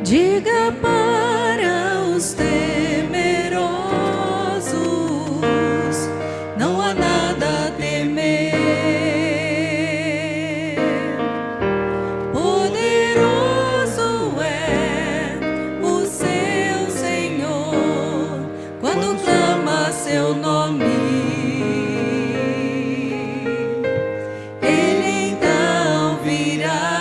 Diga para os temerosos, não há nada a temer. Poderoso é o seu Senhor, quando clama seu nome. Ele então virá.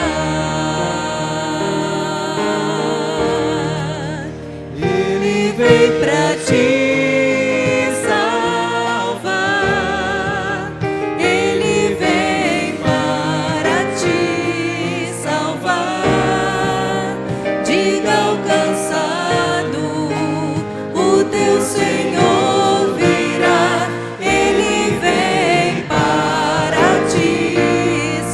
Veio pra te salvar, Ele vem para te salvar. Diga ao cansado, o teu Senhor virá. Ele vem para te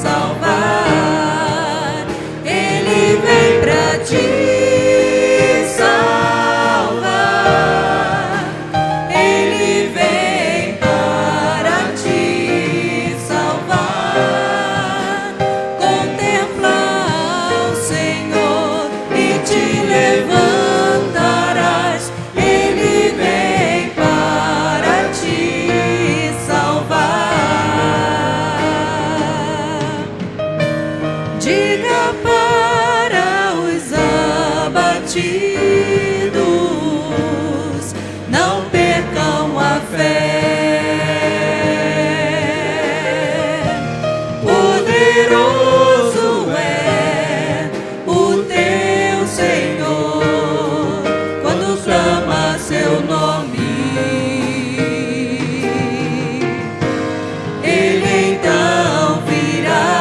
salvar, Ele vem pra te Diga para os abatidos, não percam a fé. Poderoso é o teu Senhor, quando clama seu nome. Ele então virá.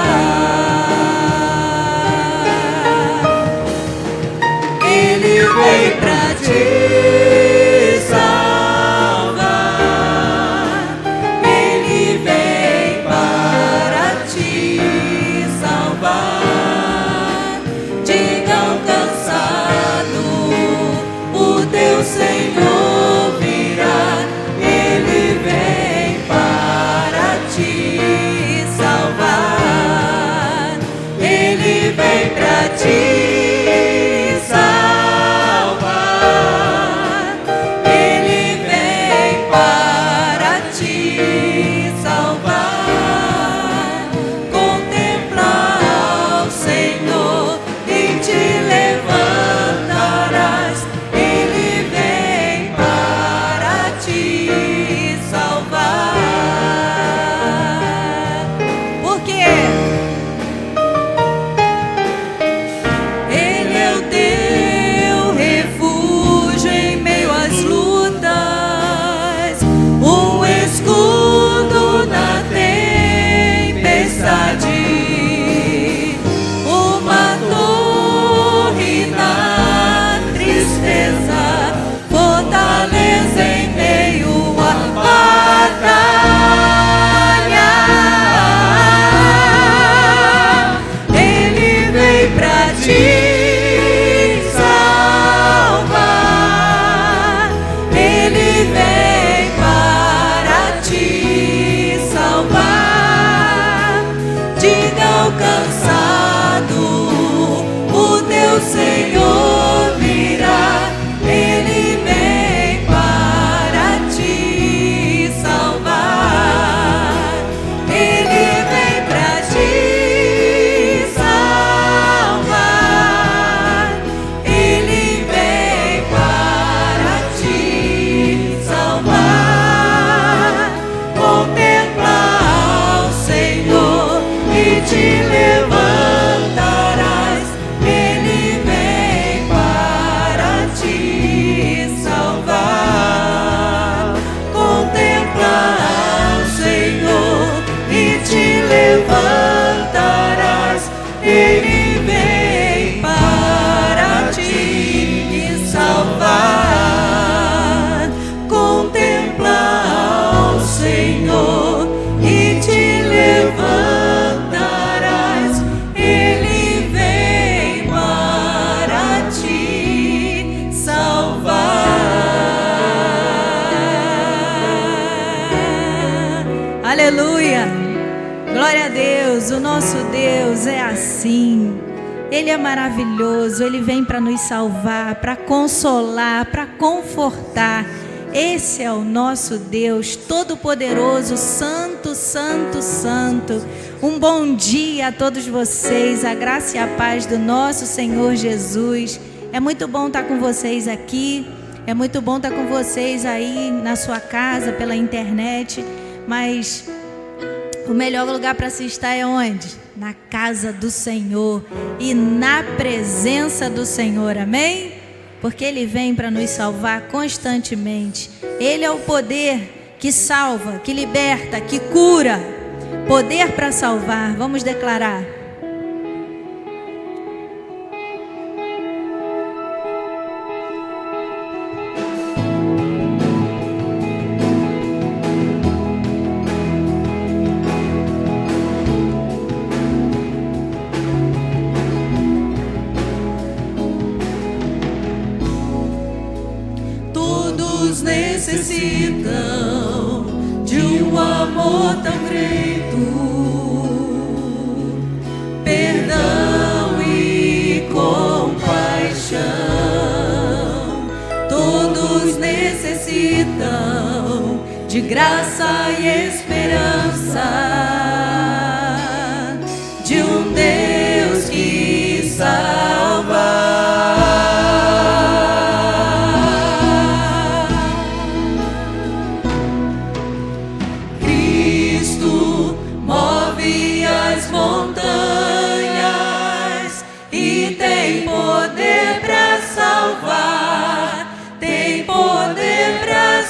Vem pra te salvar, Ele vem para te salvar. Diga ao cansado, o teu Senhor virá. Ele vem para te salvar, Ele vem pra te te salvar, Ele vem para te salvar. Diga ao cansado, o teu Senhor virá. Ele vem para te salvar, Ele vem para te te levantarás, Ele vem para te salvar. Contempla ao Senhor e te levantarás, Ele vem para te salvar. Contempla ao Senhor e te levantarás. Aleluia, glória a Deus, o nosso Deus é assim, Ele é maravilhoso, Ele vem para nos salvar, para consolar, para confortar. Esse é o nosso Deus Todo-Poderoso, Santo, Santo, Santo. Um bom dia a todos vocês, a graça e a paz do nosso Senhor Jesus. É muito bom estar com vocês aqui, é muito bom estar com vocês aí na sua casa, pela internet, mas o melhor lugar para se estar é onde? Na casa do Senhor e na presença do Senhor, amém? Porque Ele vem para nos salvar constantemente. Ele é o poder que salva, que liberta, que cura. Poder para salvar. Vamos declarar. Necessitam de um amor tão greto, perdão e compaixão. Todos necessitam de graça e esperança, de um Deus que salva.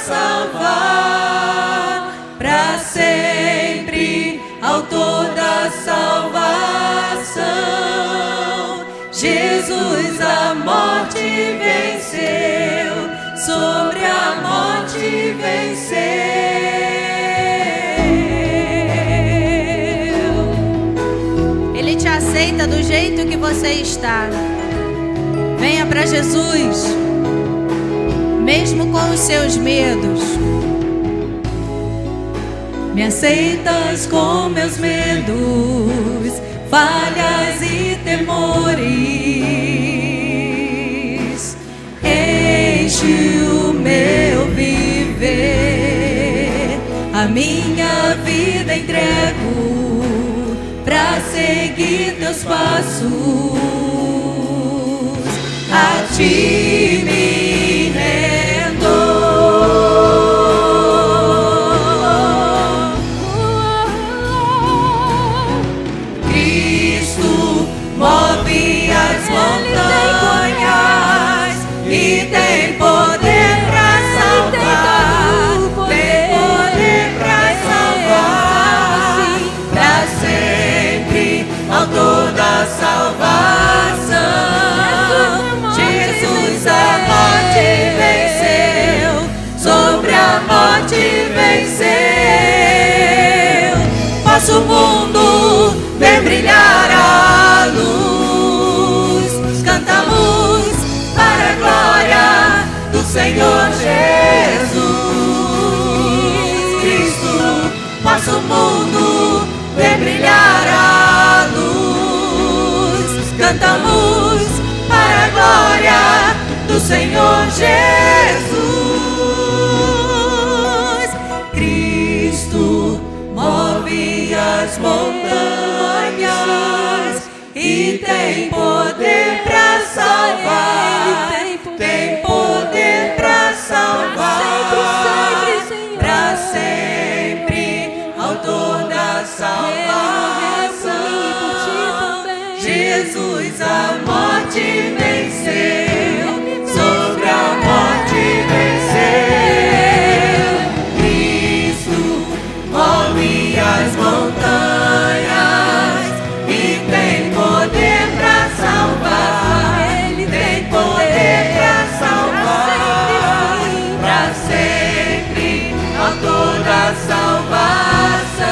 Salvar para sempre, autor da salvação. Jesus a morte venceu, sobre a morte venceu. Ele te aceita do jeito que você está. Venha para Jesus, mesmo com os seus medos. Me aceitas com meus medos, falhas e temores. Enche o meu viver, a minha vida entrego pra seguir teus passos. A ti me rendo. Move as montanhas e tem poder pra salvar, tem poder pra salvar, pra sempre, autor da salvação. Jesus a morte venceu, sobre a morte venceu. Nosso mundo vem brilhar a luz, cantamos para a glória do Senhor Jesus Cristo. Nosso mundo vem brilhar a luz, cantamos para a glória do Senhor Jesus Cristo. Move as montanhas e tem poder pra salvar, tem poder pra salvar, pra sempre, autor da salvação. Jesus a morte venceu, sobre a morte venceu. Cristo move as montanhas e tem poder pra salvar. Ele tem poder pra salvar, pra sempre, autor da salvação.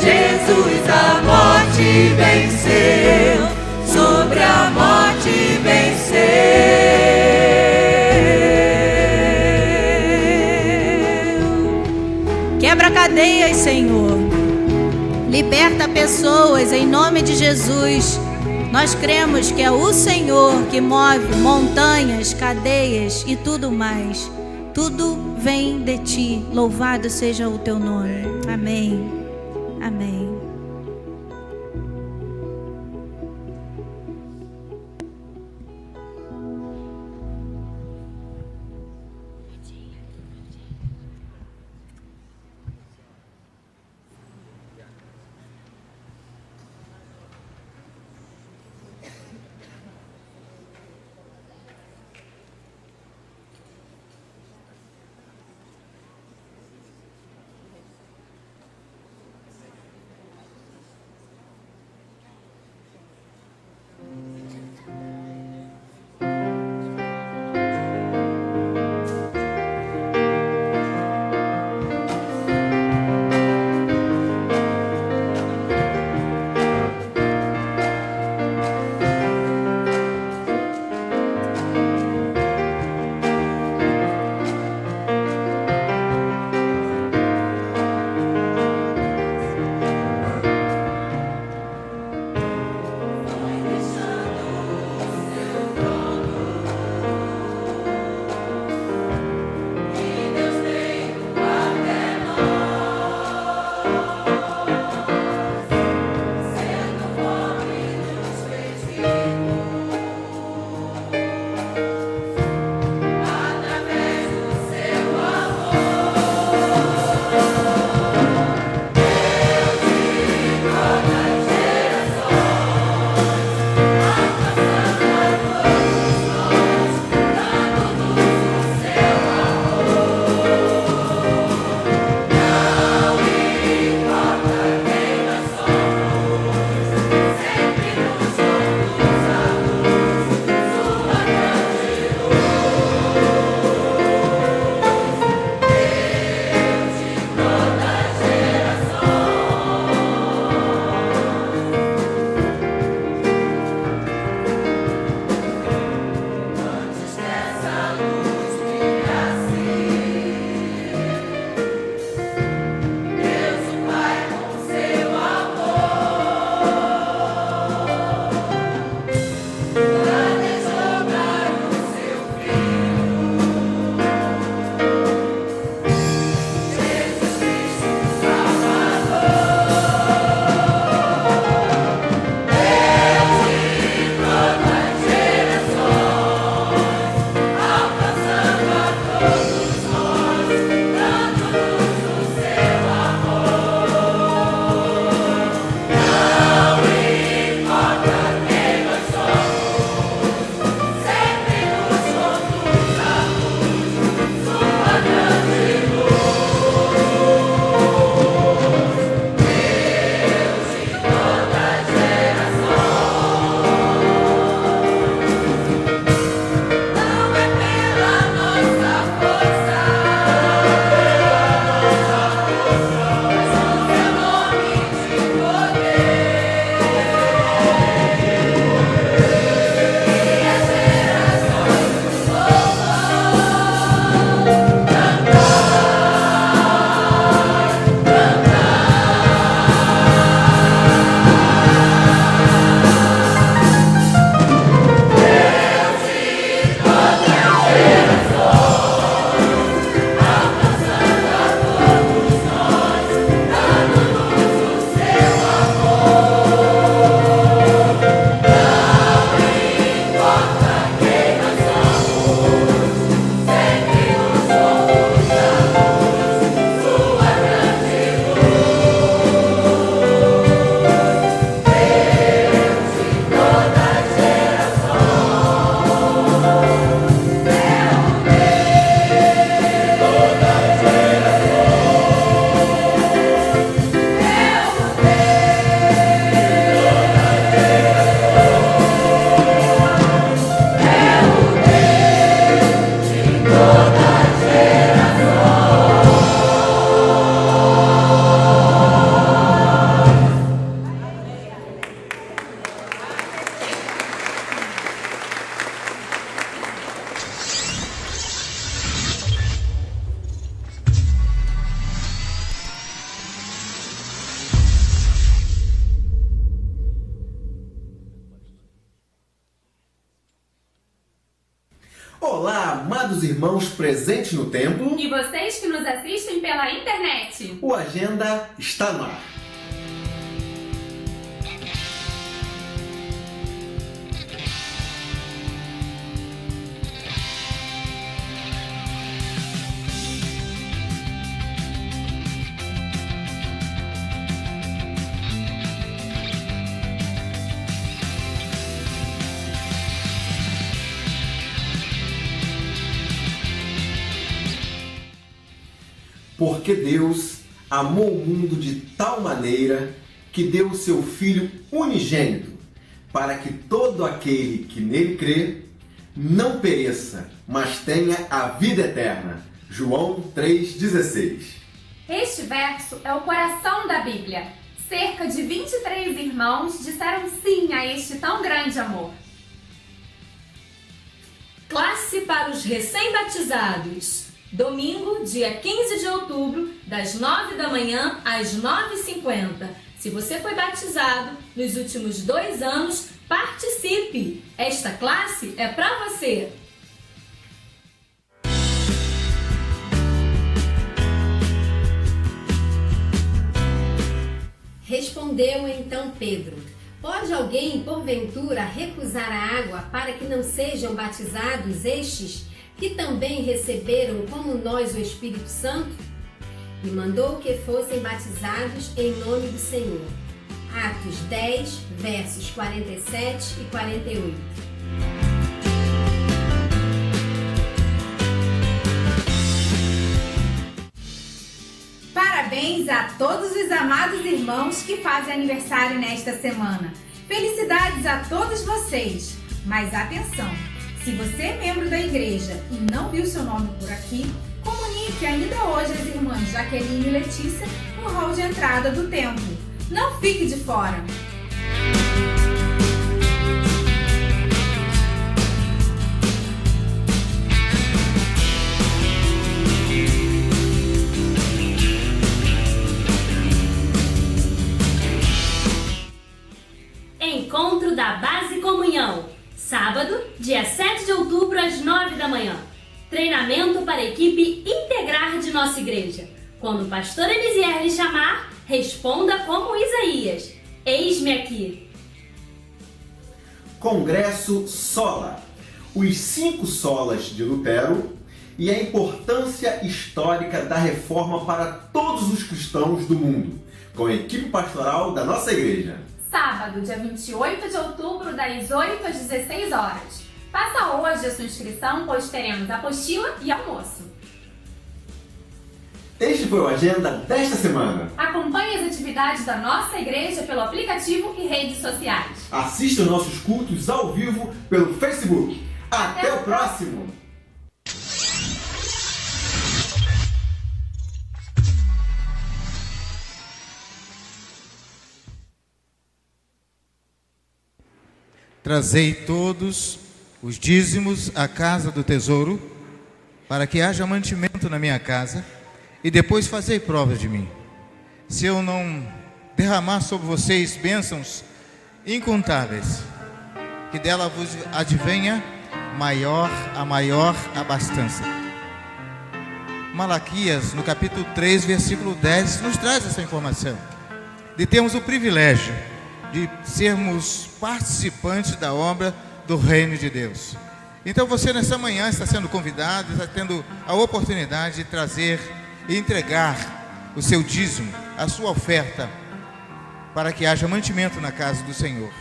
Jesus a morte venceu, sobre a morte venceu. Quebra cadeias, Senhor. Liberta pessoas em nome de Jesus. Nós cremos que é o Senhor que move montanhas, cadeias e tudo mais. Tudo vem de ti. Louvado seja o teu nome. Amém. Amém. Olá, amados irmãos presentes no templo. E vocês que nos assistem pela internet. O Agenda está no ar. Porque Deus amou o mundo de tal maneira que deu o seu Filho unigênito, para que todo aquele que nele crê não pereça, mas tenha a vida eterna. João 3,16. Este verso é o coração da Bíblia. Cerca de 23 irmãos disseram sim a este tão grande amor. Classe para os recém-batizados. Domingo, dia 15 de outubro, das 9 da manhã às 9h50. Se você foi batizado nos últimos 2 anos, participe! Esta classe é para você! Respondeu então Pedro: pode alguém, porventura, recusar a água para que não sejam batizados estes que também receberam como nós o Espírito Santo? E mandou que fossem batizados em nome do Senhor. Atos 10, versos 47 e 48. Parabéns a todos os amados irmãos que fazem aniversário nesta semana. Felicidades a todos vocês. Mas atenção! Se você é membro da igreja e não viu seu nome por aqui, comunique ainda hoje às irmãs Jaqueline e Letícia no hall de entrada do templo. Não fique de fora! Encontro da Base Comunhão. Sábado, dia 7 de outubro, às 9 da manhã. Treinamento para a equipe integrar de nossa igreja. Quando o pastor Elisier lhe chamar, responda como Isaías: eis-me aqui. Congresso Sola. Os 5 solas de Lutero e a importância histórica da reforma para todos os cristãos do mundo, com a equipe pastoral da nossa igreja. Sábado, dia 28 de outubro, das 8 às 16 horas. Faça hoje a sua inscrição, pois teremos apostila e almoço. Este foi o Agenda desta semana. Acompanhe as atividades da nossa igreja pelo aplicativo e redes sociais. Assista nossos cultos ao vivo pelo Facebook. Até o próximo! Trazei todos os dízimos à casa do tesouro, para que haja mantimento na minha casa, e depois fazei prova de mim. Se eu não derramar sobre vocês bênçãos incontáveis, que dela vos advenha a maior abastança. Malaquias, no capítulo 3, versículo 10, nos traz essa informação, de termos o privilégio de sermos participantes da obra do reino de Deus. Então você nessa manhã está sendo convidado, está tendo a oportunidade de trazer e entregar o seu dízimo, a sua oferta, para que haja mantimento na casa do Senhor.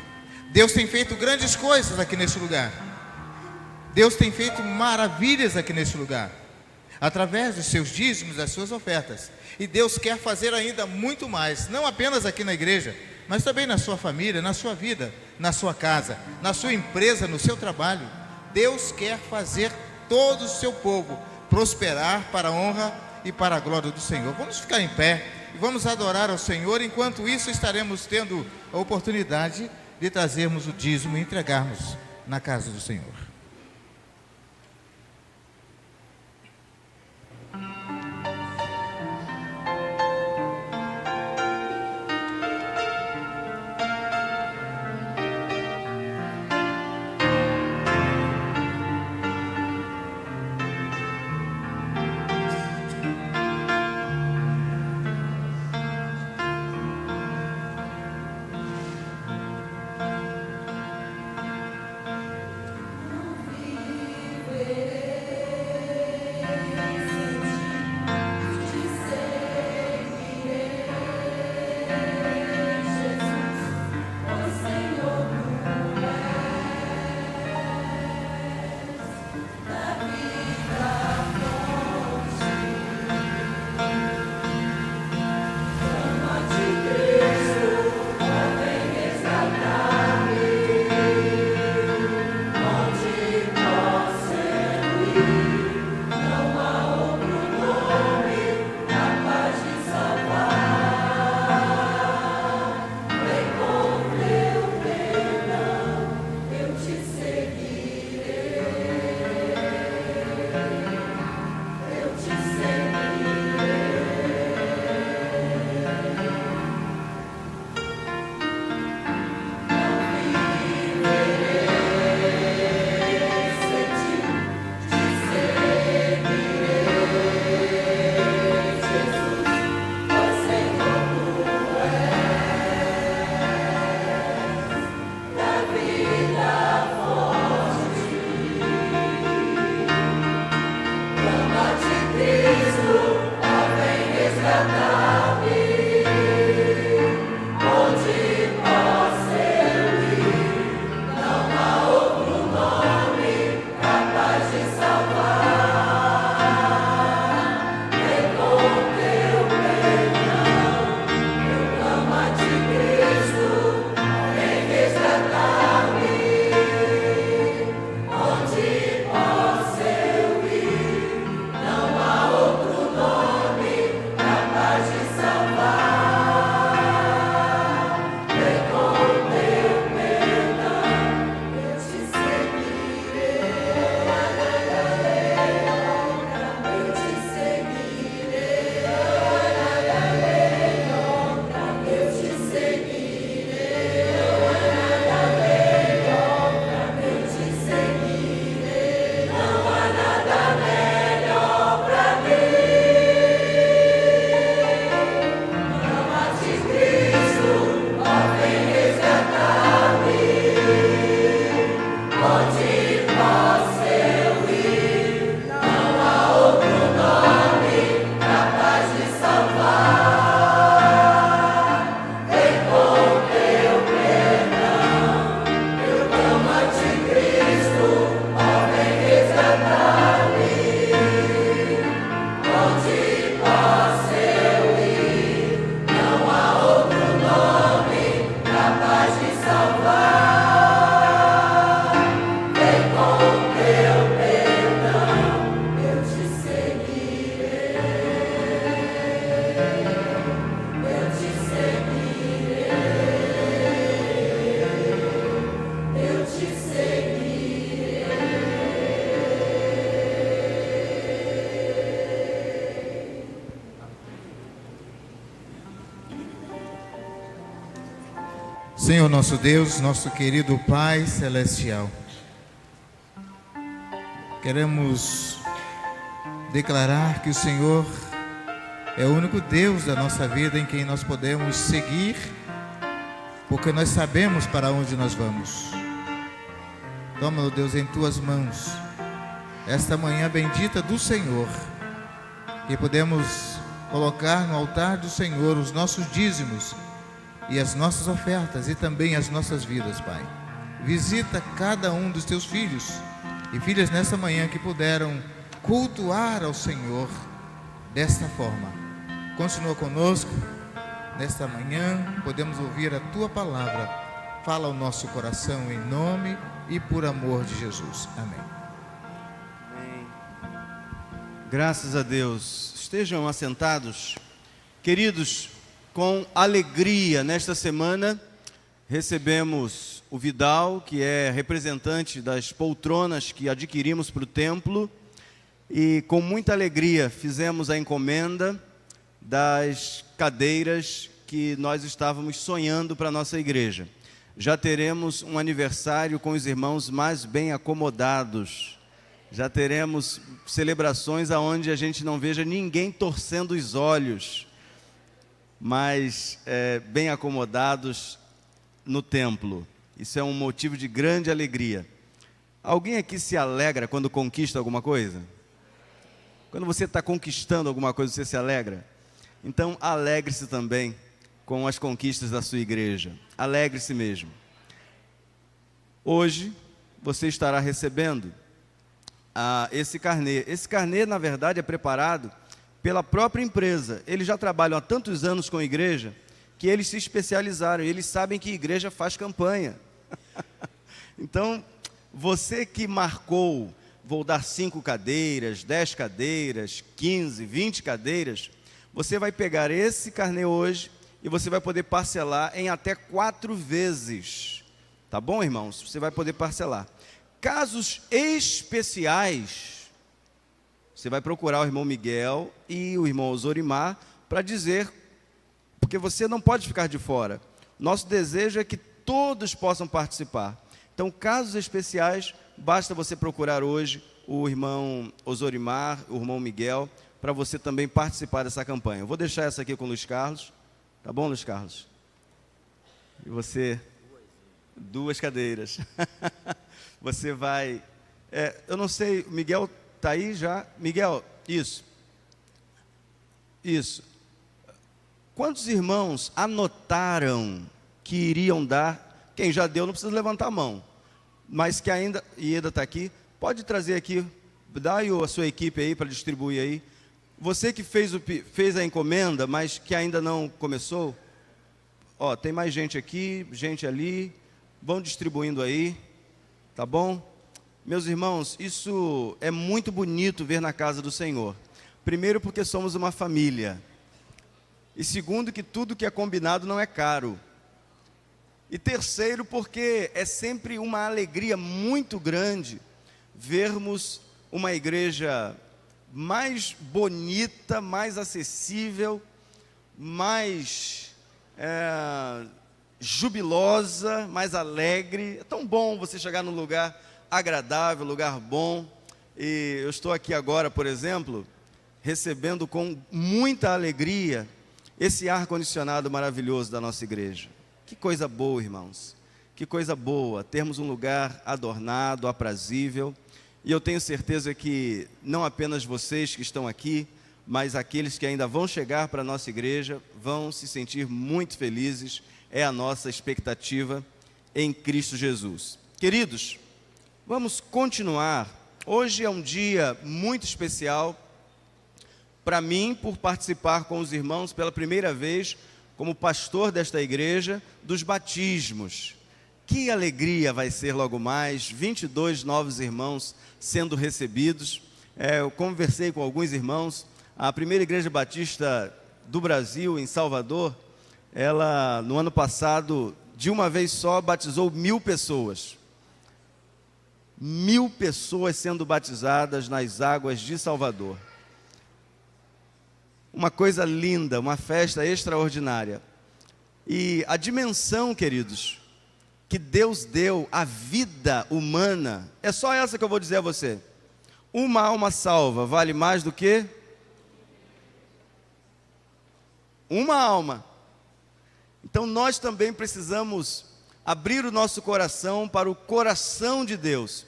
Deus tem feito grandes coisas aqui nesse lugar. Deus tem feito maravilhas aqui nesse lugar, através dos seus dízimos, das suas ofertas. E Deus quer fazer ainda muito mais, não apenas aqui na igreja, mas também na sua família, na sua vida, na sua casa, na sua empresa, no seu trabalho. Deus quer fazer todo o seu povo prosperar para a honra e para a glória do Senhor. Vamos ficar em pé e vamos adorar ao Senhor. Enquanto isso, estaremos tendo a oportunidade de trazermos o dízimo e entregarmos na casa do Senhor. Senhor nosso Deus, nosso querido Pai Celestial, queremos declarar que o Senhor é o único Deus da nossa vida em quem nós podemos seguir, porque nós sabemos para onde nós vamos. Toma, ó Deus, em Tuas mãos esta manhã bendita do Senhor, que podemos colocar no altar do Senhor os nossos dízimos e as nossas ofertas e também as nossas vidas, Pai. Visita cada um dos Teus filhos e filhas nessa manhã que puderam cultuar ao Senhor desta forma. Continua conosco nesta manhã, podemos ouvir a Tua palavra. Fala ao nosso coração em nome e por amor de Jesus. Amém. Amém. Graças a Deus. Estejam assentados. Queridos, com alegria, nesta semana, recebemos o Vidal, que é representante das poltronas que adquirimos para o templo, e com muita alegria fizemos a encomenda das cadeiras que nós estávamos sonhando para a nossa igreja. Já teremos um aniversário com os irmãos mais bem acomodados. Já teremos celebrações aonde a gente não veja ninguém torcendo os olhos, mas bem acomodados no templo. Isso é um motivo de grande alegria. Alguém aqui se alegra quando conquista alguma coisa? Quando você está conquistando alguma coisa, você se alegra? Então, alegre-se também com as conquistas da sua igreja. Alegre-se mesmo. Hoje, você estará recebendo esse carnê. Esse carnê, na verdade, é preparado pela própria empresa. Eles já trabalham há tantos anos com a igreja que eles se especializaram. Eles sabem que a igreja faz campanha. Então, você que marcou, vou dar 5 cadeiras, 10 cadeiras, 15, 20 cadeiras, você vai pegar esse carnê hoje e você vai poder parcelar em até 4 vezes. Tá bom, irmãos? Você vai poder parcelar. Casos especiais, você vai procurar o irmão Miguel e o irmão Ozorimar para dizer, porque você não pode ficar de fora. Nosso desejo é que todos possam participar. Então, casos especiais, basta você procurar hoje o irmão Ozorimar, o irmão Miguel, para você também participar dessa campanha. Eu vou deixar essa aqui com o Luiz Carlos. Tá bom, Luiz Carlos? E você? 2 cadeiras. Você vai... eu não sei, o Miguel está aí já? Miguel, isso. Isso. Quantos irmãos anotaram que iriam dar? Quem já deu não precisa levantar a mão. Mas que ainda... Ieda está aqui. Pode trazer aqui. Dá aí a sua equipe aí para distribuir aí. Você que fez a encomenda, mas que ainda não começou. Ó, tem mais gente aqui, gente ali. Vão distribuindo aí. Tá bom? Meus irmãos, isso é muito bonito ver na casa do Senhor. Primeiro, porque somos uma família. E segundo, que tudo que é combinado não é caro. E terceiro, porque é sempre uma alegria muito grande vermos uma igreja mais bonita, mais acessível, mais jubilosa, mais alegre. É tão bom você chegar num lugar agradável, lugar bom. E eu estou aqui agora, por exemplo, recebendo com muita alegria esse ar-condicionado maravilhoso da nossa igreja. Que coisa boa, irmãos. Que coisa boa termos um lugar adornado, aprazível. E eu tenho certeza que não apenas vocês que estão aqui, mas aqueles que ainda vão chegar para a nossa igreja vão se sentir muito felizes. É a nossa expectativa em Cristo Jesus. Queridos, vamos continuar. Hoje é um dia muito especial para mim, por participar com os irmãos pela primeira vez, como pastor desta igreja, dos batismos. Que alegria vai ser logo mais, 22 novos irmãos sendo recebidos. Eu conversei com alguns irmãos. A primeira igreja batista do Brasil, em Salvador, ela, no ano passado, de uma vez só, batizou 1000 pessoas. 1000 pessoas sendo batizadas nas águas de Salvador. Uma coisa linda, uma festa extraordinária. E a dimensão, queridos, que Deus deu à vida humana, é só essa que eu vou dizer a você. Uma alma salva vale mais do que uma alma. Então nós também precisamos abrir o nosso coração para o coração de Deus.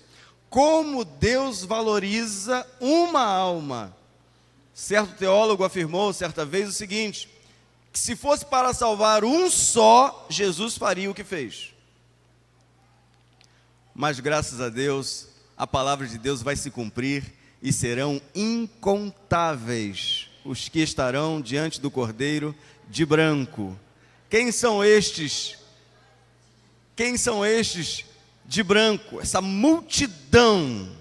Como Deus valoriza uma alma. Certo teólogo afirmou certa vez o seguinte, que se fosse para salvar um só, Jesus faria o que fez. Mas graças a Deus, a palavra de Deus vai se cumprir e serão incontáveis os que estarão diante do Cordeiro de branco. Quem são estes? Quem são estes de branco? Essa multidão.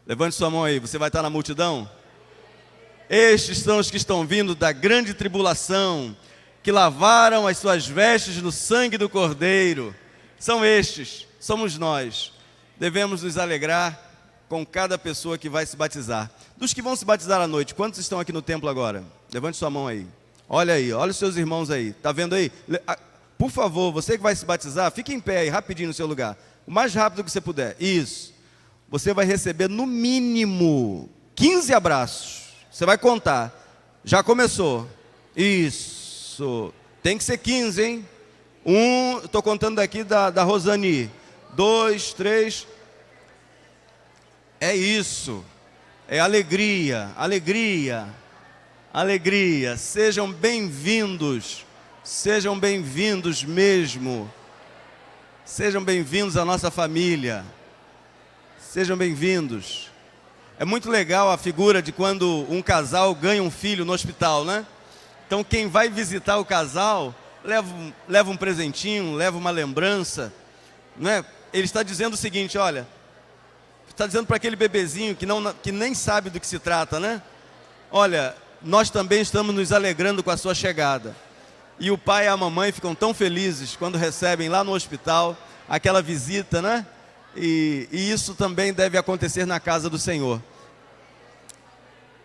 Levante sua mão aí, você vai estar na multidão? Estes são os que estão vindo da grande tribulação, que lavaram as suas vestes no sangue do Cordeiro. São estes, somos nós. Devemos nos alegrar com cada pessoa que vai se batizar. Dos que vão se batizar à noite, quantos estão aqui no templo agora? Levante sua mão aí. Olha aí, olha os seus irmãos aí. Está vendo aí? Por favor, você que vai se batizar, fique em pé aí, rapidinho no seu lugar. O mais rápido que você puder. Isso. Você vai receber no mínimo 15 abraços. Você vai contar. Já começou. Isso. Tem que ser 15, hein? Estou contando daqui da Rosani. 2, 3. É isso. É alegria, alegria, alegria. Sejam bem-vindos. Sejam bem-vindos mesmo. Sejam bem-vindos à nossa família. Sejam bem-vindos. É muito legal a figura de quando um casal ganha um filho no hospital, né? Então quem vai visitar o casal leva um presentinho, leva uma lembrança, né? Ele está dizendo o seguinte, olha, está dizendo para aquele bebezinho que nem sabe do que se trata, né? Olha, nós também estamos nos alegrando com a sua chegada. E o pai e a mamãe ficam tão felizes quando recebem lá no hospital aquela visita, né? E isso também deve acontecer na casa do Senhor.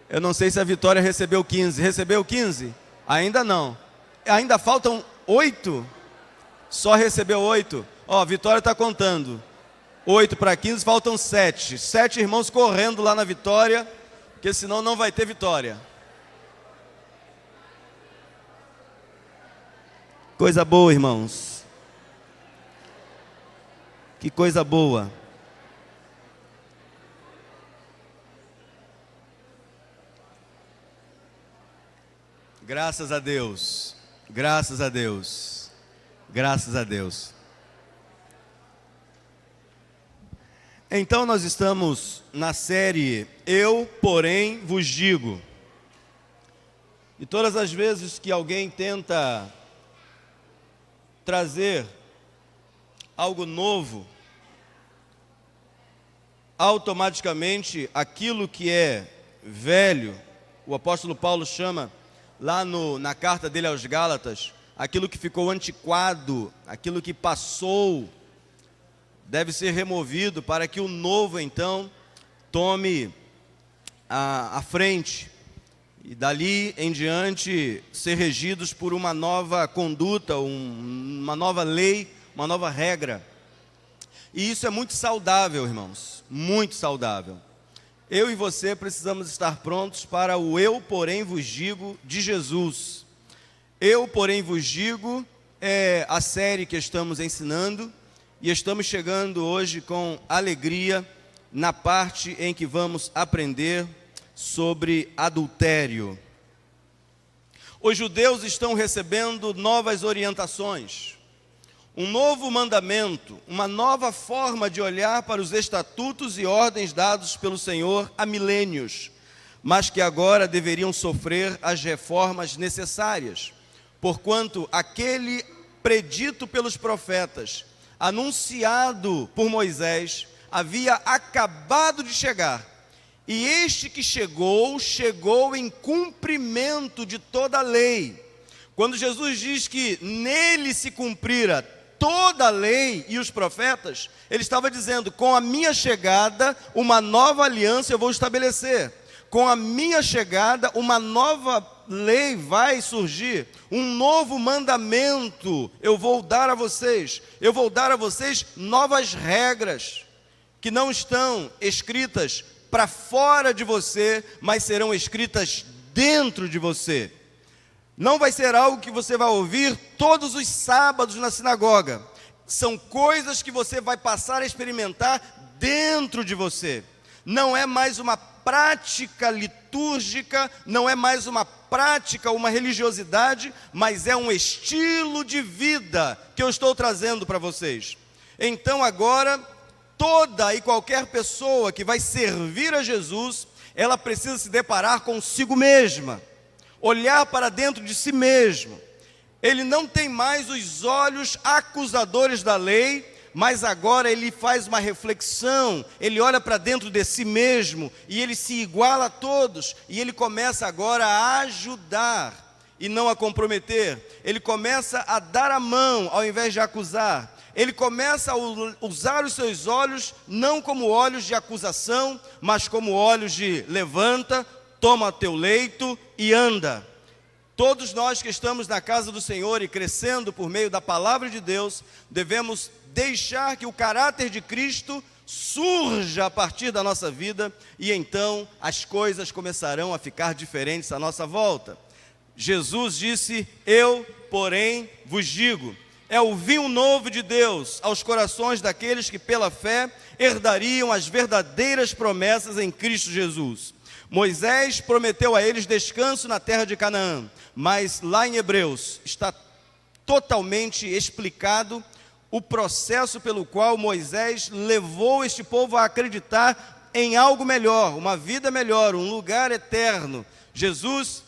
Eu não sei se a Vitória recebeu 15. Recebeu 15? Ainda não. Ainda faltam 8? Só recebeu 8. Ó, a Vitória está contando. 8 para 15, faltam 7. 7 irmãos correndo lá na Vitória, porque senão não vai ter Vitória. Coisa boa, irmãos. Que coisa boa. Graças a Deus. Graças a Deus. Graças a Deus. Então nós estamos na série Eu, porém, vos digo. E todas as vezes que alguém tenta trazer algo novo, automaticamente aquilo que é velho, o apóstolo Paulo chama lá na carta dele aos Gálatas, aquilo que ficou antiquado, aquilo que passou, deve ser removido para que o novo então tome a frente e dali em diante ser regidos por uma nova conduta, uma nova lei, uma nova regra. E isso é muito saudável, irmãos, muito saudável. Eu e você precisamos estar prontos para o eu, porém, vos digo de Jesus. Eu, porém, vos digo é a série que estamos ensinando e estamos chegando hoje com alegria na parte em que vamos aprender sobre adultério. Os judeus estão recebendo novas orientações, um novo mandamento, uma nova forma de olhar para os estatutos e ordens dados pelo Senhor há milênios, mas que agora deveriam sofrer as reformas necessárias, porquanto aquele predito pelos profetas, anunciado por Moisés, havia acabado de chegar. E este que chegou em cumprimento de toda a lei. Quando Jesus diz que nele se cumprira toda a lei e os profetas, ele estava dizendo: com a minha chegada, uma nova aliança eu vou estabelecer. Com a minha chegada, uma nova lei vai surgir, um novo mandamento eu vou dar a vocês. Eu vou dar a vocês novas regras, que não estão escritas para fora de você, mas serão escritas dentro de você. Não vai ser algo que você vai ouvir todos os sábados na sinagoga. São coisas que você vai passar a experimentar dentro de você. Não é mais uma prática litúrgica, não é mais uma prática, uma religiosidade, mas é um estilo de vida que eu estou trazendo para vocês. Então agora, toda e qualquer pessoa que vai servir a Jesus, ela precisa se deparar consigo mesma, olhar para dentro de si mesmo. Ele não tem mais os olhos acusadores da lei, mas agora ele faz uma reflexão, ele olha para dentro de si mesmo, e ele se iguala a todos, e ele começa agora a ajudar, e não a comprometer. Ele começa a dar a mão, ao invés de acusar. Ele começa a usar os seus olhos, não como olhos de acusação, mas como olhos de levanta, toma teu leito e anda. Todos nós que estamos na casa do Senhor e crescendo por meio da palavra de Deus, devemos deixar que o caráter de Cristo surja a partir da nossa vida, e então as coisas começarão a ficar diferentes à nossa volta. Jesus disse: eu, porém, vos digo. É o vinho novo de Deus aos corações daqueles que pela fé herdariam as verdadeiras promessas em Cristo Jesus. Moisés prometeu a eles descanso na terra de Canaã, mas lá em Hebreus está totalmente explicado o processo pelo qual Moisés levou este povo a acreditar em algo melhor, uma vida melhor, um lugar eterno. Jesus,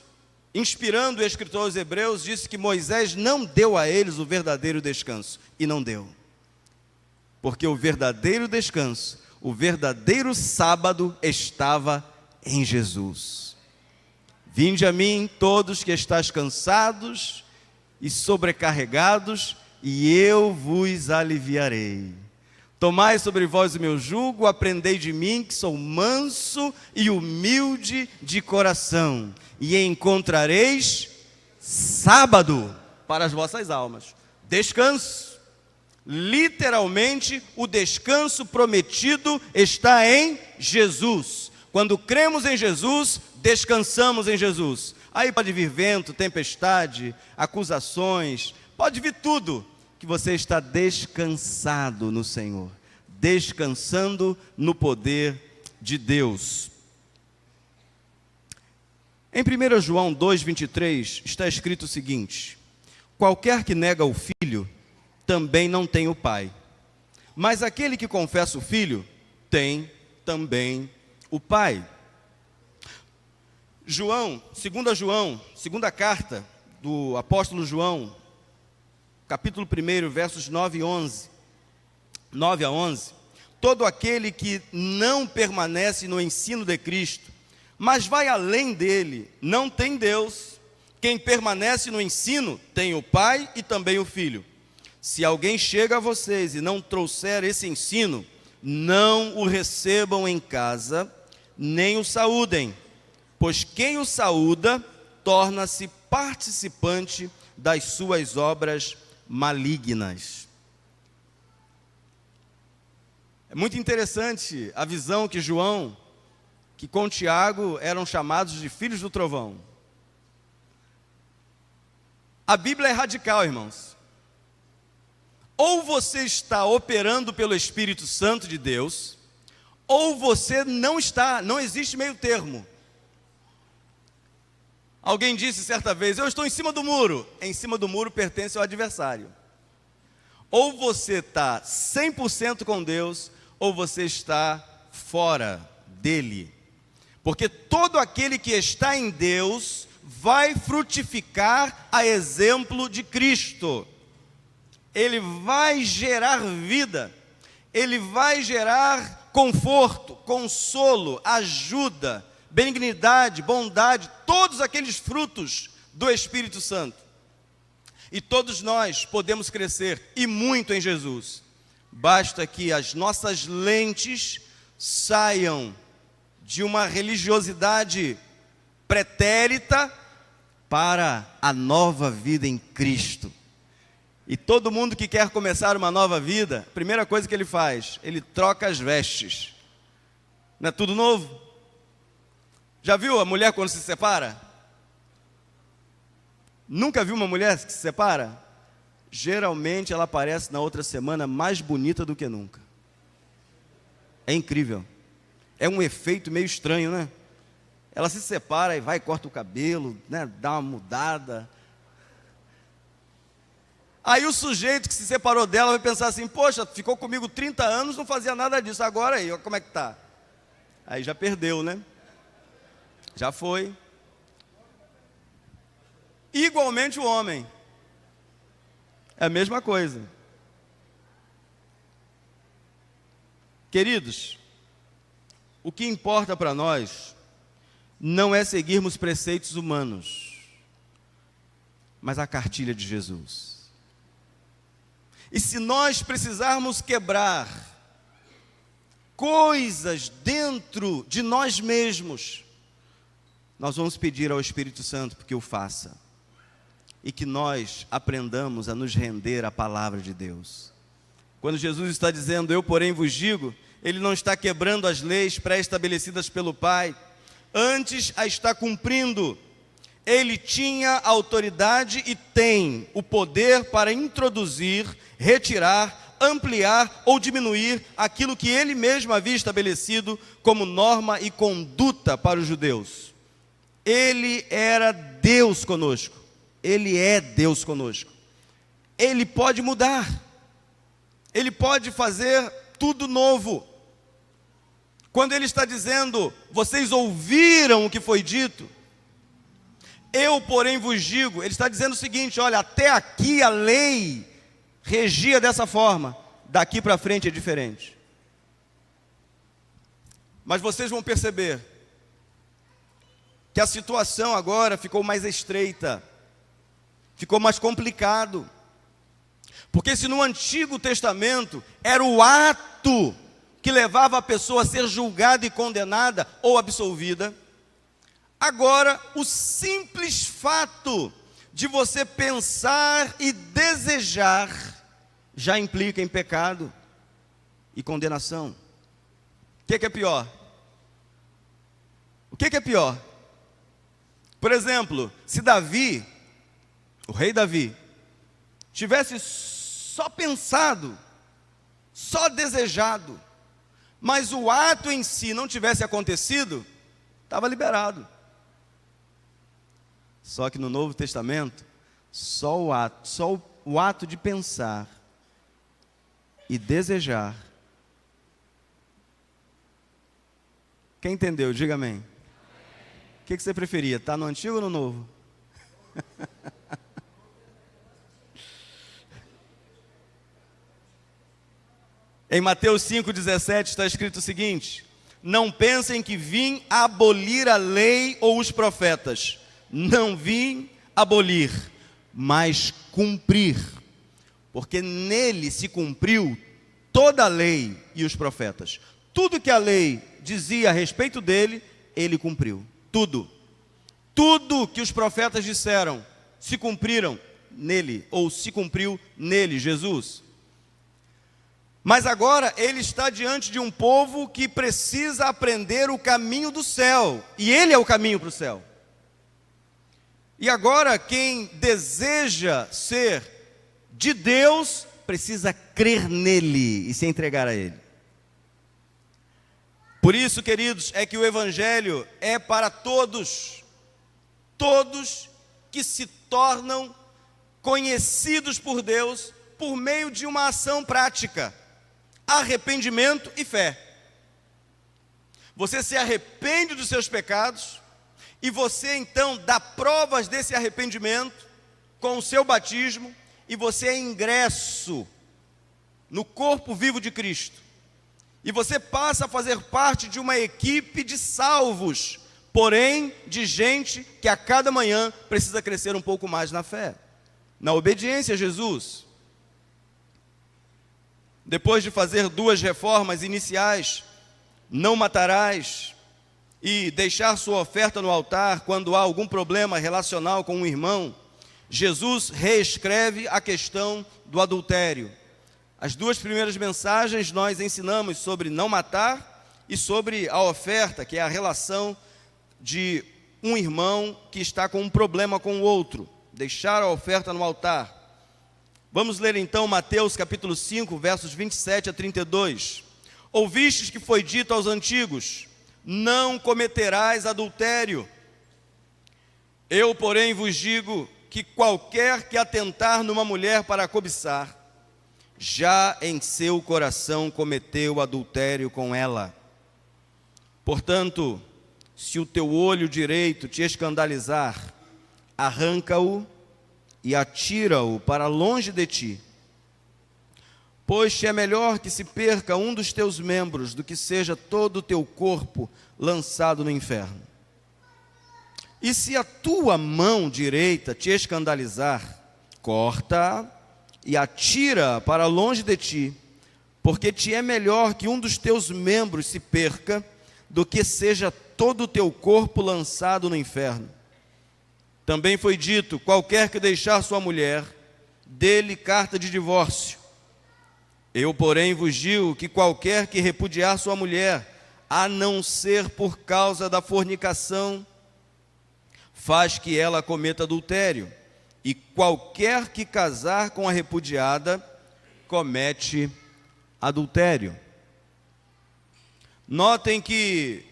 inspirando o escritor aos Hebreus, disse que Moisés não deu a eles o verdadeiro descanso, e não deu. Porque o verdadeiro descanso, o verdadeiro sábado estava em Jesus. Vinde a mim todos que estáis cansados e sobrecarregados, e eu vos aliviarei. Tomai sobre vós o meu jugo, aprendei de mim, que sou manso e humilde de coração, e encontrareis sábado para as vossas almas. Descanso. Literalmente, o descanso prometido está em Jesus. Quando cremos em Jesus, descansamos em Jesus. Aí pode vir vento, tempestade, acusações, pode vir tudo, que você está descansado no Senhor, descansando no poder de Deus. Em 1 João 2,23 está escrito o seguinte: qualquer que nega o Filho, também não tem o Pai, mas aquele que confessa o Filho, tem também o Pai. Segunda carta do apóstolo João, capítulo 1, versos 9 a 11, todo aquele que não permanece no ensino de Cristo, mas vai além dele, não tem Deus. Quem permanece no ensino tem o Pai e também o Filho. Se alguém chega a vocês e não trouxer esse ensino, não o recebam em casa, nem o saúdem, pois quem o saúda torna-se participante das suas obras malignas. É muito interessante a visão que João, que com Tiago eram chamados de filhos do trovão. A Bíblia é radical, irmãos. Ou você está operando pelo Espírito Santo de Deus, ou você não está, não existe meio termo. Alguém disse certa vez, eu estou em cima do muro. Em cima do muro pertence ao adversário. Ou você está 100% com Deus, ou você está fora dele. Porque todo aquele que está em Deus vai frutificar a exemplo de Cristo. Ele vai gerar vida, ele vai gerar conforto, consolo, ajuda, benignidade, bondade, todos aqueles frutos do Espírito Santo. E todos nós podemos crescer, e muito em Jesus. Basta que as nossas lentes saiam de uma religiosidade pretérita para a nova vida em Cristo. E todo mundo que quer começar uma nova vida, a primeira coisa que ele faz, ele troca as vestes. Não é tudo novo? Já viu a mulher quando se separa? Nunca viu uma mulher que se separa? Geralmente ela aparece na outra semana mais bonita do que nunca. É incrível. É um efeito meio estranho, né? Ela se separa e vai, corta o cabelo, né? Dá uma mudada. Aí o sujeito que se separou dela vai pensar assim, poxa, ficou comigo 30 anos, não fazia nada disso, agora aí, como é que tá? Aí já perdeu, né? Já foi. Igualmente o homem. É a mesma coisa. Queridos, o que importa para nós não é seguirmos preceitos humanos, mas a cartilha de Jesus. E se nós precisarmos quebrar coisas dentro de nós mesmos, nós vamos pedir ao Espírito Santo que o faça. E que nós aprendamos a nos render à palavra de Deus. Quando Jesus está dizendo, eu porém vos digo, Ele não está quebrando as leis pré-estabelecidas pelo Pai, antes a está cumprindo. Ele tinha autoridade e tem o poder para introduzir, retirar, ampliar ou diminuir aquilo que Ele mesmo havia estabelecido como norma e conduta para os judeus. Ele era Deus conosco. Ele é Deus conosco. Ele pode mudar. Ele pode fazer tudo novo. Quando Ele está dizendo, vocês ouviram o que foi dito, eu, porém, vos digo, Ele está dizendo o seguinte, olha, até aqui a lei regia dessa forma, daqui para frente é diferente. Mas vocês vão perceber que a situação agora ficou mais estreita, ficou mais complicado. Porque se no Antigo Testamento era o ato que levava a pessoa a ser julgada e condenada ou absolvida, agora o simples fato de você pensar e desejar já implica em pecado e condenação. O que é pior? O que é pior? Por exemplo, se Davi, o rei Davi, tivesse só pensado, só desejado, mas o ato em si não tivesse acontecido, estava liberado. Só que no Novo Testamento, só o ato de pensar e desejar. Quem entendeu? Diga amém. O que você preferia? Estar no Antigo ou no Novo? Em Mateus 5,17 está escrito o seguinte: não pensem que vim abolir a lei ou os profetas. Não vim abolir, mas cumprir. Porque nele se cumpriu toda a lei e os profetas. Tudo que a lei dizia a respeito dele, ele cumpriu. Tudo. Tudo que os profetas disseram se cumpriram nele, ou se cumpriu nele, Jesus. Mas agora ele está diante de um povo que precisa aprender o caminho do céu. E ele é o caminho para o céu. E agora quem deseja ser de Deus precisa crer nele e se entregar a ele. Por isso, queridos, é que o Evangelho é para todos, todos que se tornam conhecidos por Deus por meio de uma ação prática, arrependimento e fé. Você se arrepende dos seus pecados e você então dá provas desse arrependimento com o seu batismo e você é ingresso no corpo vivo de Cristo. E você passa a fazer parte de uma equipe de salvos, porém de gente que a cada manhã precisa crescer um pouco mais na fé, na obediência a Jesus. Depois de fazer 2 reformas iniciais, não matarás, e deixar sua oferta no altar quando há algum problema relacional com um irmão, Jesus reescreve a questão do adultério. As 2 primeiras mensagens nós ensinamos sobre não matar e sobre a oferta, que é a relação de um irmão que está com um problema com o outro, deixar a oferta no altar. Vamos ler então Mateus capítulo 5, versos 27 a 32. Ouvistes que foi dito aos antigos: não cometerás adultério. Eu, porém, vos digo que qualquer que atentar numa mulher para a cobiçar, já em seu coração cometeu adultério com ela. Portanto, se o teu olho direito te escandalizar, arranca-o e atira-o para longe de ti. Pois te é melhor que se perca um dos teus membros do que seja todo o teu corpo lançado no inferno. E se a tua mão direita te escandalizar, corta-a e atira para longe de ti, porque te é melhor que um dos teus membros se perca, do que seja todo o teu corpo lançado no inferno. Também foi dito: qualquer que deixar sua mulher, dê-lhe carta de divórcio. Eu, porém, vos digo que qualquer que repudiar sua mulher, a não ser por causa da fornicação, faz que ela cometa adultério. E qualquer que casar com a repudiada, comete adultério. Notem que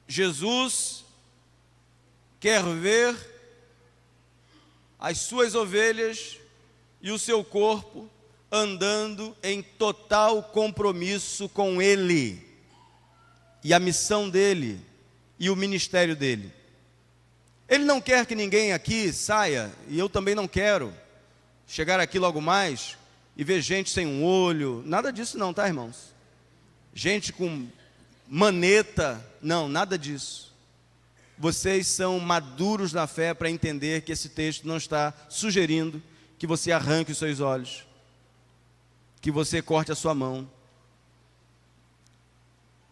Jesus quer ver as suas ovelhas e o seu corpo andando em total compromisso com Ele, e a missão dele, e o ministério dele. Ele não quer que ninguém aqui saia, e eu também não quero, chegar aqui logo mais e ver gente sem um olho, nada disso não, tá, irmãos? Gente com maneta, não, nada disso. Vocês são maduros na fé para entender que esse texto não está sugerindo que você arranque os seus olhos, que você corte a sua mão.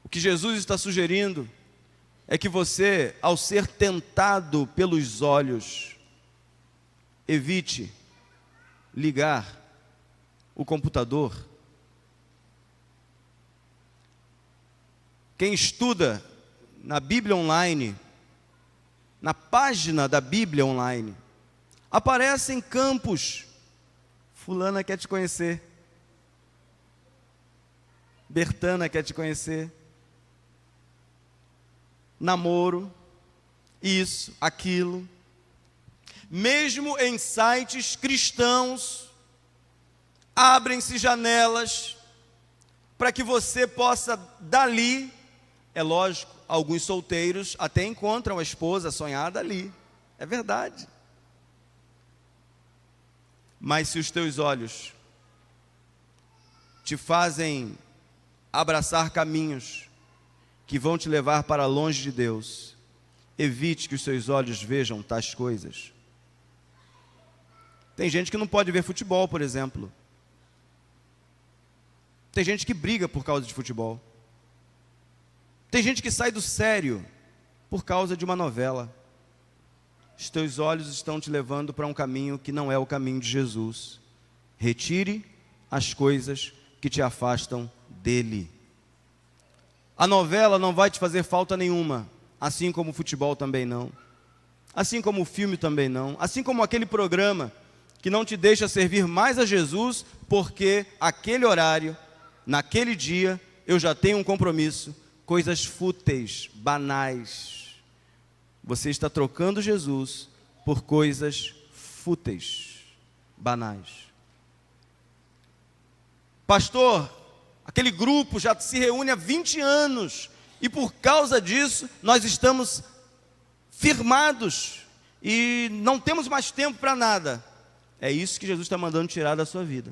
O que Jesus está sugerindo é que você, ao ser tentado pelos olhos, evite ligar o computador. Quem estuda na Bíblia Online, na página da Bíblia Online, aparecem campos. Fulana quer te conhecer. Bertana quer te conhecer. Namoro, isso, aquilo. Mesmo em sites cristãos, abrem-se janelas para que você possa dali, é lógico, alguns solteiros até encontram a esposa sonhada ali, é verdade. Mas se os teus olhos te fazem abraçar caminhos que vão te levar para longe de Deus, evite que os seus olhos vejam tais coisas. Tem gente que não pode ver futebol, por exemplo. Tem gente que briga por causa de futebol. Tem gente que sai do sério por causa de uma novela. Os teus olhos estão te levando para um caminho que não é o caminho de Jesus. Retire as coisas que te afastam dele. A novela não vai te fazer falta nenhuma, assim como o futebol também não, assim como o filme também não, assim como aquele programa que não te deixa servir mais a Jesus, porque aquele horário, naquele dia, eu já tenho um compromisso, coisas fúteis, banais. Você está trocando Jesus por coisas fúteis, banais. Pastor, aquele grupo já se reúne há 20 anos e por causa disso nós estamos firmados e não temos mais tempo para nada. É isso que Jesus está mandando tirar da sua vida.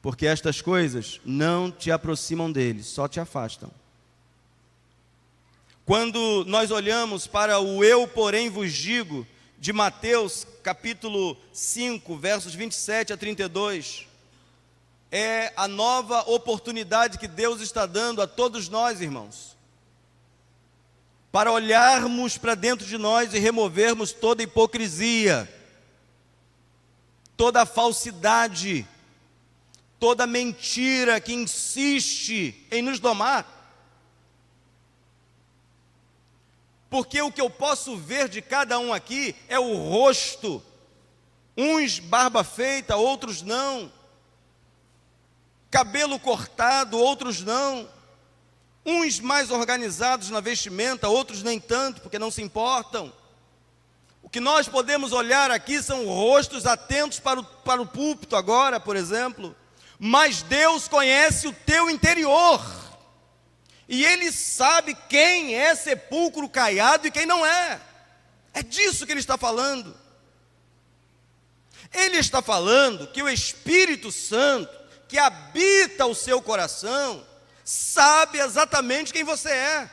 Porque estas coisas não te aproximam dele, só te afastam. Quando nós olhamos para o eu, porém, vos digo, de Mateus, capítulo 5, versos 27 a 32, é a nova oportunidade que Deus está dando a todos nós, irmãos, para olharmos para dentro de nós e removermos toda hipocrisia, toda falsidade, toda mentira que insiste em nos domar. Porque o que eu posso ver de cada um aqui é o rosto, uns barba feita, outros não, cabelo cortado, outros não, uns mais organizados na vestimenta, outros nem tanto, porque não se importam. O que nós podemos olhar aqui são rostos atentos para o púlpito agora, por exemplo, mas Deus conhece o teu interior, e Ele sabe quem é sepulcro caiado e quem não é. É disso que Ele está falando. Ele está falando que o Espírito Santo, que habita o seu coração, sabe exatamente quem você é.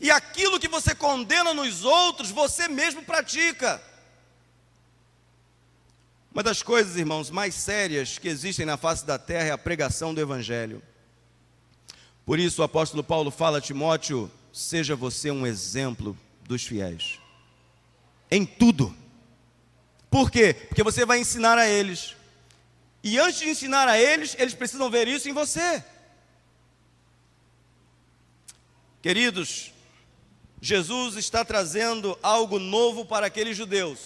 E aquilo que você condena nos outros, você mesmo pratica. Uma das coisas, irmãos, mais sérias que existem na face da terra é a pregação do Evangelho. Por isso o apóstolo Paulo fala a Timóteo: seja você um exemplo dos fiéis. Em tudo. Por quê? Porque você vai ensinar a eles. E antes de ensinar a eles, eles precisam ver isso em você. Queridos, Jesus está trazendo algo novo para aqueles judeus.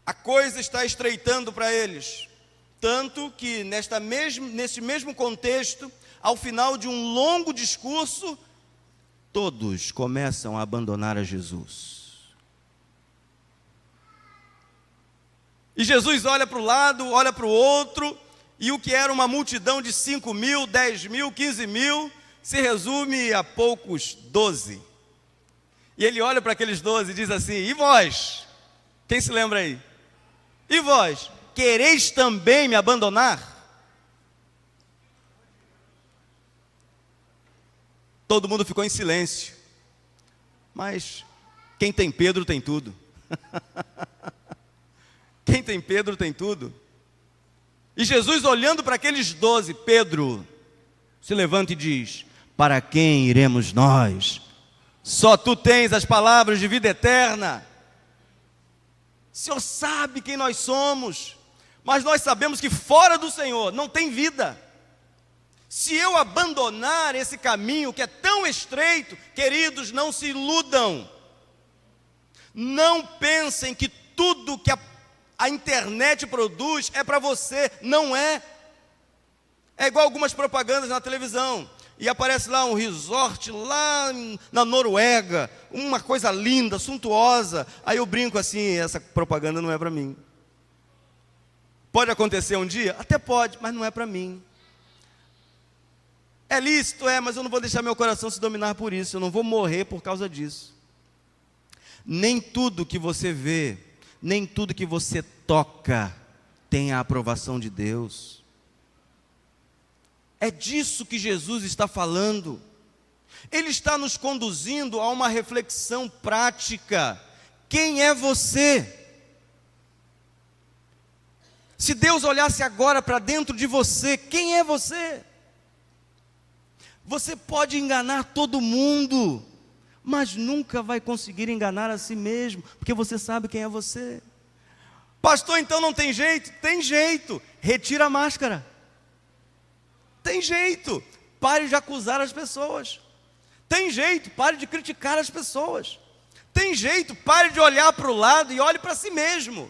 A coisa está estreitando para eles. Tanto que neste mesmo contexto, ao final de um longo discurso, todos começam a abandonar a Jesus. E Jesus olha para o lado, olha para o outro, e o que era uma multidão de 5 mil, 10 mil, 15 mil, se resume a poucos 12. E ele olha para aqueles 12 e diz assim: e vós? Quem se lembra aí? E vós? Quereis também me abandonar? Todo mundo ficou em silêncio. Mas quem tem Pedro tem tudo. Quem tem Pedro tem tudo. E Jesus, olhando para aqueles 12, Pedro se levanta e diz: para quem iremos nós? Só tu tens as palavras de vida eterna. O Senhor sabe quem nós somos, mas nós sabemos que fora do Senhor não tem vida. Se eu abandonar esse caminho que é tão estreito, queridos, não se iludam. Não pensem que tudo que a internet produz é para você. Não é. É igual algumas propagandas na televisão. E aparece lá um resort lá na Noruega, uma coisa linda, suntuosa. Aí eu brinco assim: essa propaganda não é para mim. Pode acontecer um dia? Até pode, mas não é para mim. É lícito, mas eu não vou deixar meu coração se dominar por isso. Eu não vou morrer por causa disso. Nem tudo que você vê, nem tudo que você toca tem a aprovação de Deus. É disso que Jesus está falando. Ele está nos conduzindo a uma reflexão prática. Quem é você? Se Deus olhasse agora para dentro de você, quem é você? Você pode enganar todo mundo, mas nunca vai conseguir enganar a si mesmo, porque você sabe quem é você. Pastor, então não tem jeito? Tem jeito. Retira a máscara. Tem jeito. Pare de acusar as pessoas. Tem jeito. Pare de criticar as pessoas. tem jeito, pare de olhar para o lado e olhe para si mesmo.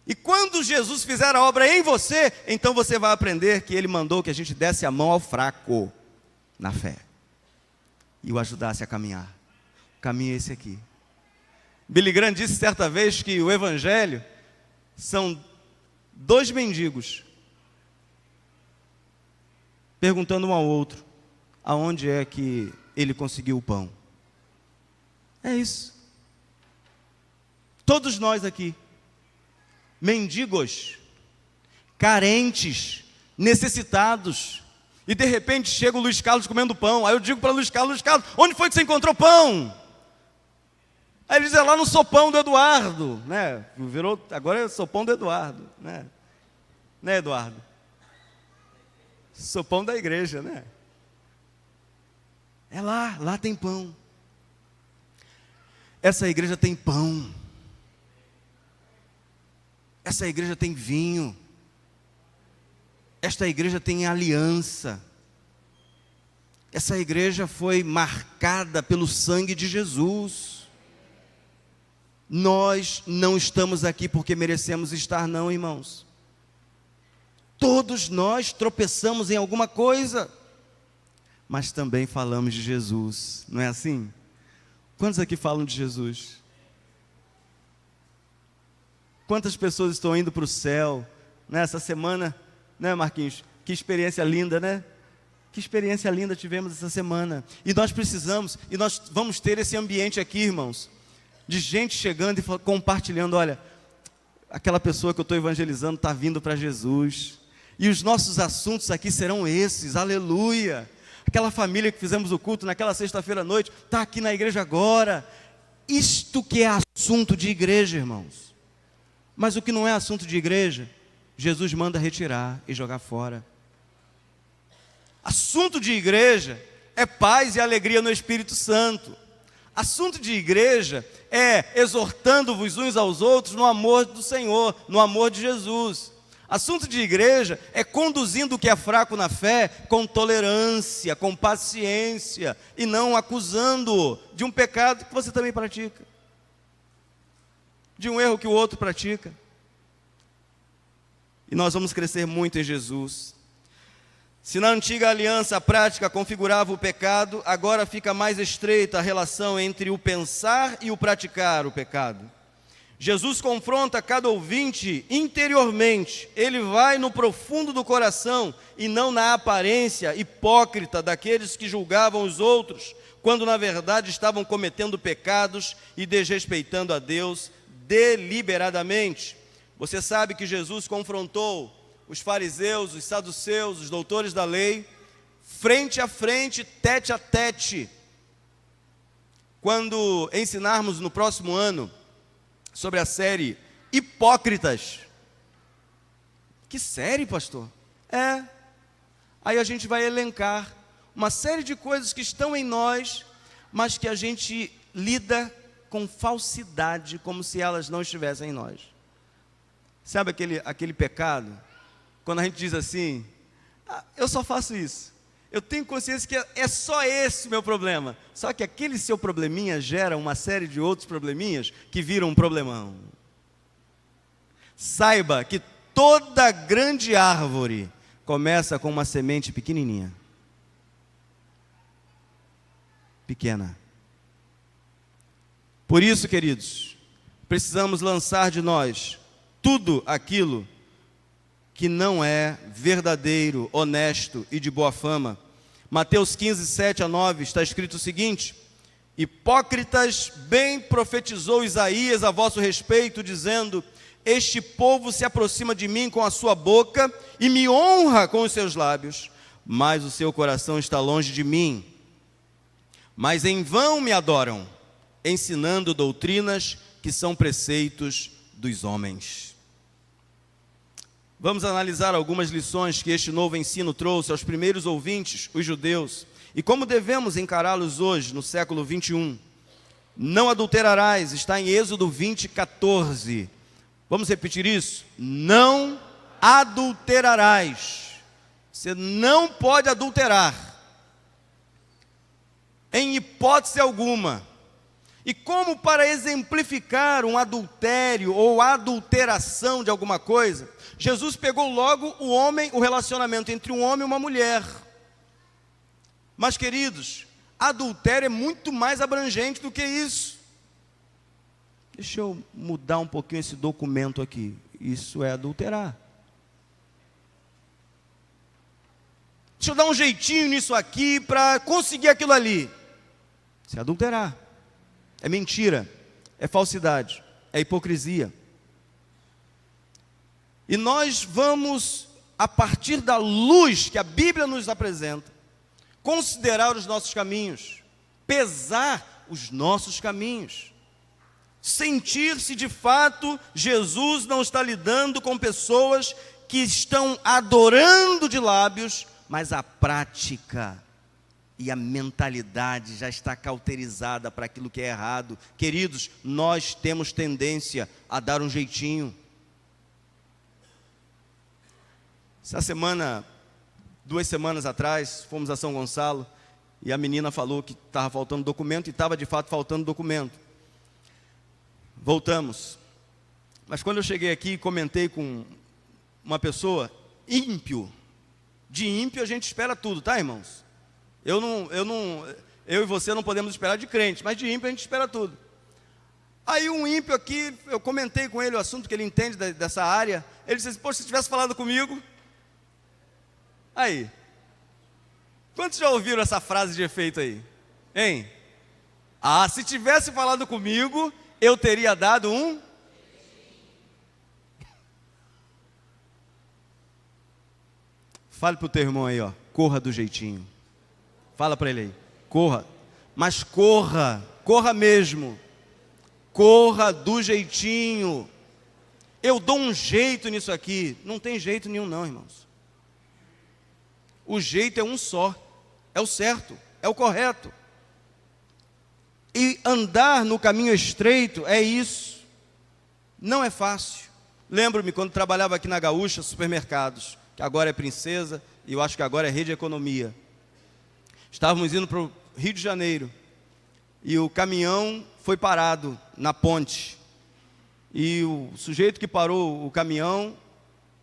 E quando Jesus fizer a obra em você, então você vai aprender que Ele mandou que a gente desse a mão ao fraco na fé e o ajudasse a caminhar. O caminho é esse aqui. Billy Graham disse certa vez que o Evangelho são 2 mendigos perguntando um ao outro aonde é que ele conseguiu o pão. É isso. Todos nós aqui, mendigos, carentes, necessitados, e de repente chega o Luiz Carlos comendo pão. Aí eu digo para Luiz Carlos, onde foi que você encontrou pão? Aí ele diz, lá no sopão do Eduardo, né? Agora é o sopão do Eduardo, né? Né, Eduardo? Sopão da igreja, né? É lá tem pão. Essa igreja tem pão. Essa igreja tem vinho. Esta igreja tem aliança. Essa igreja foi marcada pelo sangue de Jesus. Nós não estamos aqui porque merecemos estar, não, irmãos. Todos nós tropeçamos em alguma coisa, mas também falamos de Jesus, não é assim? Quantos aqui falam de Jesus? Quantas pessoas estão indo para o céu nessa semana, né, Marquinhos? Que experiência linda, né? Que experiência linda tivemos essa semana. E nós precisamos, e nós vamos ter esse ambiente aqui, irmãos, de gente chegando e compartilhando, olha, aquela pessoa que eu estou evangelizando está vindo para Jesus. E os nossos assuntos aqui serão esses, aleluia. Aquela família que fizemos o culto naquela sexta-feira à noite, está aqui na igreja agora. Isto que é assunto de igreja, irmãos. Mas o que não é assunto de igreja, Jesus manda retirar e jogar fora. Assunto de igreja é paz e alegria no Espírito Santo. Assunto de igreja é exortando-vos uns aos outros no amor do Senhor, no amor de Jesus. Assunto de igreja é conduzindo o que é fraco na fé com tolerância, com paciência, e não acusando-o de um pecado que você também pratica, de um erro que o outro pratica. E nós vamos crescer muito em Jesus. Se na antiga aliança a prática configurava o pecado, agora fica mais estreita a relação entre o pensar e o praticar o pecado. Jesus confronta cada ouvinte interiormente. Ele vai no profundo do coração e não na aparência hipócrita daqueles que julgavam os outros, quando na verdade estavam cometendo pecados e desrespeitando a Deus deliberadamente. Você sabe que Jesus confrontou os fariseus, os saduceus, os doutores da lei, frente a frente, tete a tete. Quando ensinarmos no próximo ano sobre a série Hipócritas. Que série, pastor? Aí a gente vai elencar uma série de coisas que estão em nós, mas que a gente lida com falsidade, como se elas não estivessem em nós. Sabe aquele pecado? Quando a gente diz assim, eu só faço isso. Eu tenho consciência que é só esse o meu problema. Só que aquele seu probleminha gera uma série de outros probleminhas que viram um problemão. Saiba que toda grande árvore começa com uma semente pequenininha. Pequena. Por isso, queridos, precisamos lançar de nós tudo aquilo que não é verdadeiro, honesto e de boa fama. Mateus 15, 7-9, está escrito o seguinte: hipócritas, bem profetizou Isaías a vosso respeito, dizendo: este povo se aproxima de mim com a sua boca e me honra com os seus lábios, mas o seu coração está longe de mim. Mas em vão me adoram, ensinando doutrinas que são preceitos dos homens. Vamos analisar algumas lições que este novo ensino trouxe aos primeiros ouvintes, os judeus, e como devemos encará-los hoje, no século 21. Não adulterarás, está em Êxodo 20, 14. Vamos repetir isso? Não adulterarás. Você não pode adulterar, em hipótese alguma. E como para exemplificar um adultério ou adulteração de alguma coisa, Jesus pegou logo o relacionamento entre um homem e uma mulher. Mas, queridos, adultério é muito mais abrangente do que isso. Deixa eu mudar um pouquinho esse documento aqui. Isso é adulterar. Deixa eu dar um jeitinho nisso aqui para conseguir aquilo ali. Isso é adulterar. É mentira, é falsidade, é hipocrisia. E nós vamos, a partir da luz que a Bíblia nos apresenta, considerar os nossos caminhos, pesar os nossos caminhos, sentir se de fato Jesus não está lidando com pessoas que estão adorando de lábios, mas a prática e a mentalidade já está cauterizada para aquilo que é errado. Queridos, nós temos tendência a dar um jeitinho. Essa semana, 2 semanas atrás, fomos a São Gonçalo e a menina falou que estava faltando documento e estava de fato faltando documento. Voltamos. Mas quando eu cheguei aqui e comentei com uma pessoa, ímpio, de ímpio a gente espera tudo, tá, irmãos? Eu e você não podemos esperar de crente, mas de ímpio a gente espera tudo. Aí um ímpio aqui, eu comentei com ele o assunto que ele entende dessa área. Ele disse assim: poxa, se tivesse falado comigo. Aí, quantos já ouviram essa frase de efeito aí? Hein? Ah, se tivesse falado comigo, eu teria dado um. Fale para o teu irmão aí, ó, corra do jeitinho. Fala para ele aí, corra, mas corra mesmo, corra do jeitinho. Eu dou um jeito nisso aqui. Não tem jeito nenhum não, irmãos. O jeito é um só, é o certo, é o correto. E andar no caminho estreito é isso, não é fácil. Lembro-me quando trabalhava aqui na Gaúcha, supermercados, que agora é Princesa, e eu acho que agora é Rede Economia. Estávamos indo para o Rio de Janeiro, e o caminhão foi parado na ponte, e o sujeito que parou o caminhão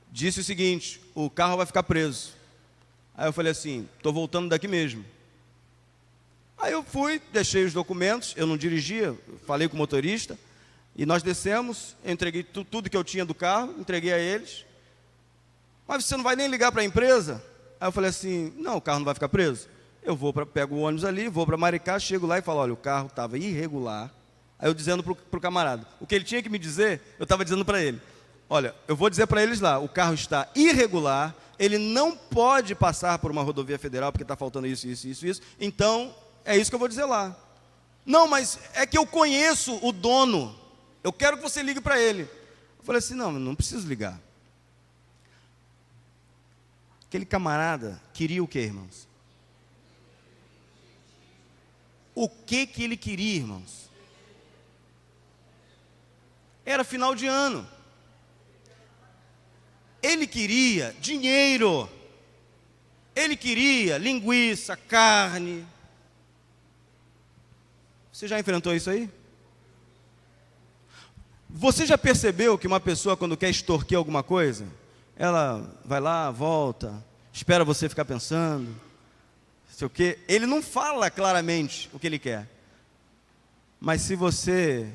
disse o seguinte: o carro vai ficar preso. Aí eu falei assim: estou voltando daqui mesmo. Aí eu fui, deixei os documentos, eu não dirigia, falei com o motorista, e nós descemos, eu entreguei tudo que eu tinha do carro, entreguei a eles. Mas você não vai nem ligar para a empresa? Aí eu falei assim: não, o carro não vai ficar preso. Eu pego o ônibus ali, vou para Maricá, chego lá e falo: olha, o carro estava irregular. Aí eu dizendo para o camarada, o que ele tinha que me dizer, eu estava dizendo para ele: olha, eu vou dizer para eles lá, o carro está irregular, ele não pode passar por uma rodovia federal, porque está faltando isso, então é isso que eu vou dizer lá. Não, mas é que eu conheço o dono, eu quero que você ligue para ele. Eu falei assim: não preciso ligar. Aquele camarada queria o quê, irmãos? O que ele queria, irmãos? Era final de ano. Ele queria dinheiro. Ele queria linguiça, carne. Você já enfrentou isso aí? Você já percebeu que uma pessoa, quando quer extorquir alguma coisa, ela vai lá, volta, espera você ficar pensando, sei o quê. Ele não fala claramente o que ele quer. Mas se você...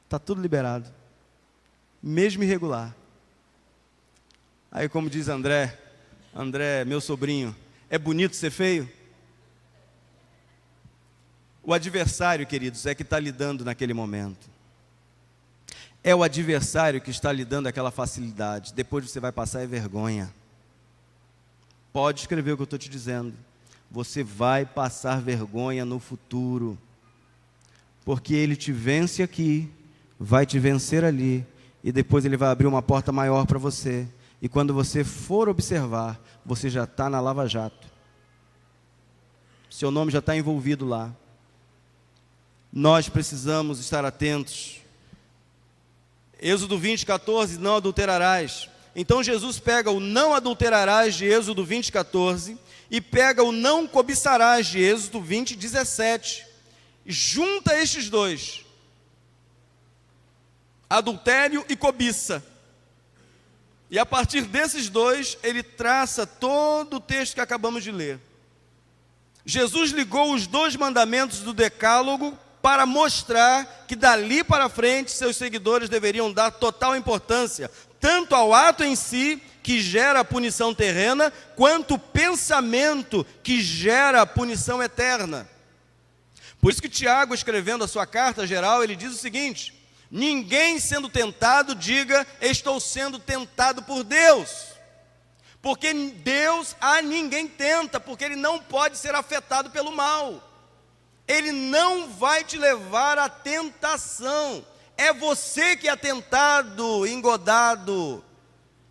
está tudo liberado, mesmo irregular. Aí, como diz André, meu sobrinho, é bonito ser feio? O adversário, queridos, é que está lidando naquele momento. É o adversário que está lhe dando aquela facilidade. Depois você vai passar vergonha. Pode escrever o que eu estou te dizendo. Você vai passar vergonha no futuro. Porque ele te vence aqui, vai te vencer ali, e depois ele vai abrir uma porta maior para você. E quando você for observar, você já está na Lava Jato. Seu nome já está envolvido lá. Nós precisamos estar atentos. Êxodo 20:14, não adulterarás. Então Jesus pega o não adulterarás de Êxodo 20:14 e pega o não cobiçarás de Êxodo 20, 17. Junta estes dois, adultério e cobiça. E a partir desses dois, ele traça todo o texto que acabamos de ler. Jesus ligou os 2 mandamentos do Decálogo para mostrar que dali para frente seus seguidores deveriam dar total importância tanto ao ato em si, que gera a punição terrena, quanto o pensamento que gera a punição eterna. Por isso que Tiago, escrevendo a sua carta geral, ele diz o seguinte: ninguém sendo tentado diga, estou sendo tentado por Deus. Porque Deus a ninguém tenta, porque Ele não pode ser afetado pelo mal. Ele não vai te levar à tentação. É você que é tentado, engodado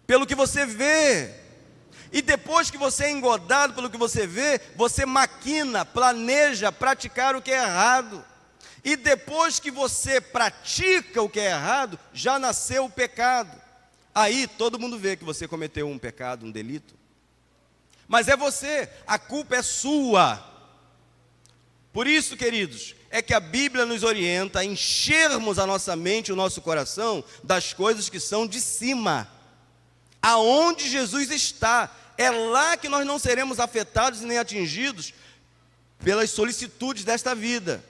pelo que você vê. E depois que você é engodado pelo que você vê, você maquina, planeja praticar o que é errado. E depois que você pratica o que é errado, já nasceu o pecado. Aí todo mundo vê que você cometeu um pecado, um delito. Mas é você, a culpa é sua. Por isso, queridos, é que a Bíblia nos orienta a enchermos a nossa mente, o nosso coração, das coisas que são de cima. Aonde Jesus está, é lá que nós não seremos afetados e nem atingidos pelas solicitudes desta vida,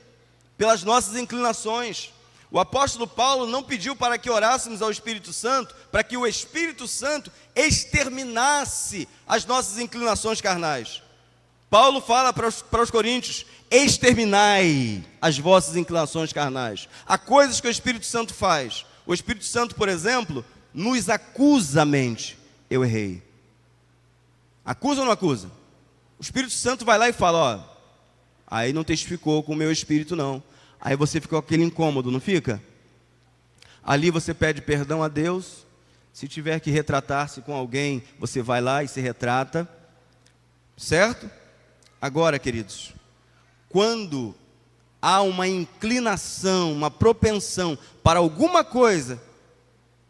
pelas nossas inclinações. O apóstolo Paulo não pediu para que orássemos ao Espírito Santo, para que o Espírito Santo exterminasse as nossas inclinações carnais. Paulo fala para os coríntios: exterminai as vossas inclinações carnais. Há coisas que o Espírito Santo faz. O Espírito Santo, por exemplo, nos acusa a mente. Eu errei. Acusa ou não acusa? O Espírito Santo vai lá e fala: ó, aí não testificou com o meu espírito não. Aí você ficou aquele incômodo, não fica? Ali você pede perdão a Deus. Se tiver que retratar-se com alguém, você vai lá e se retrata. Certo? Agora, queridos, quando há uma inclinação, uma propensão para alguma coisa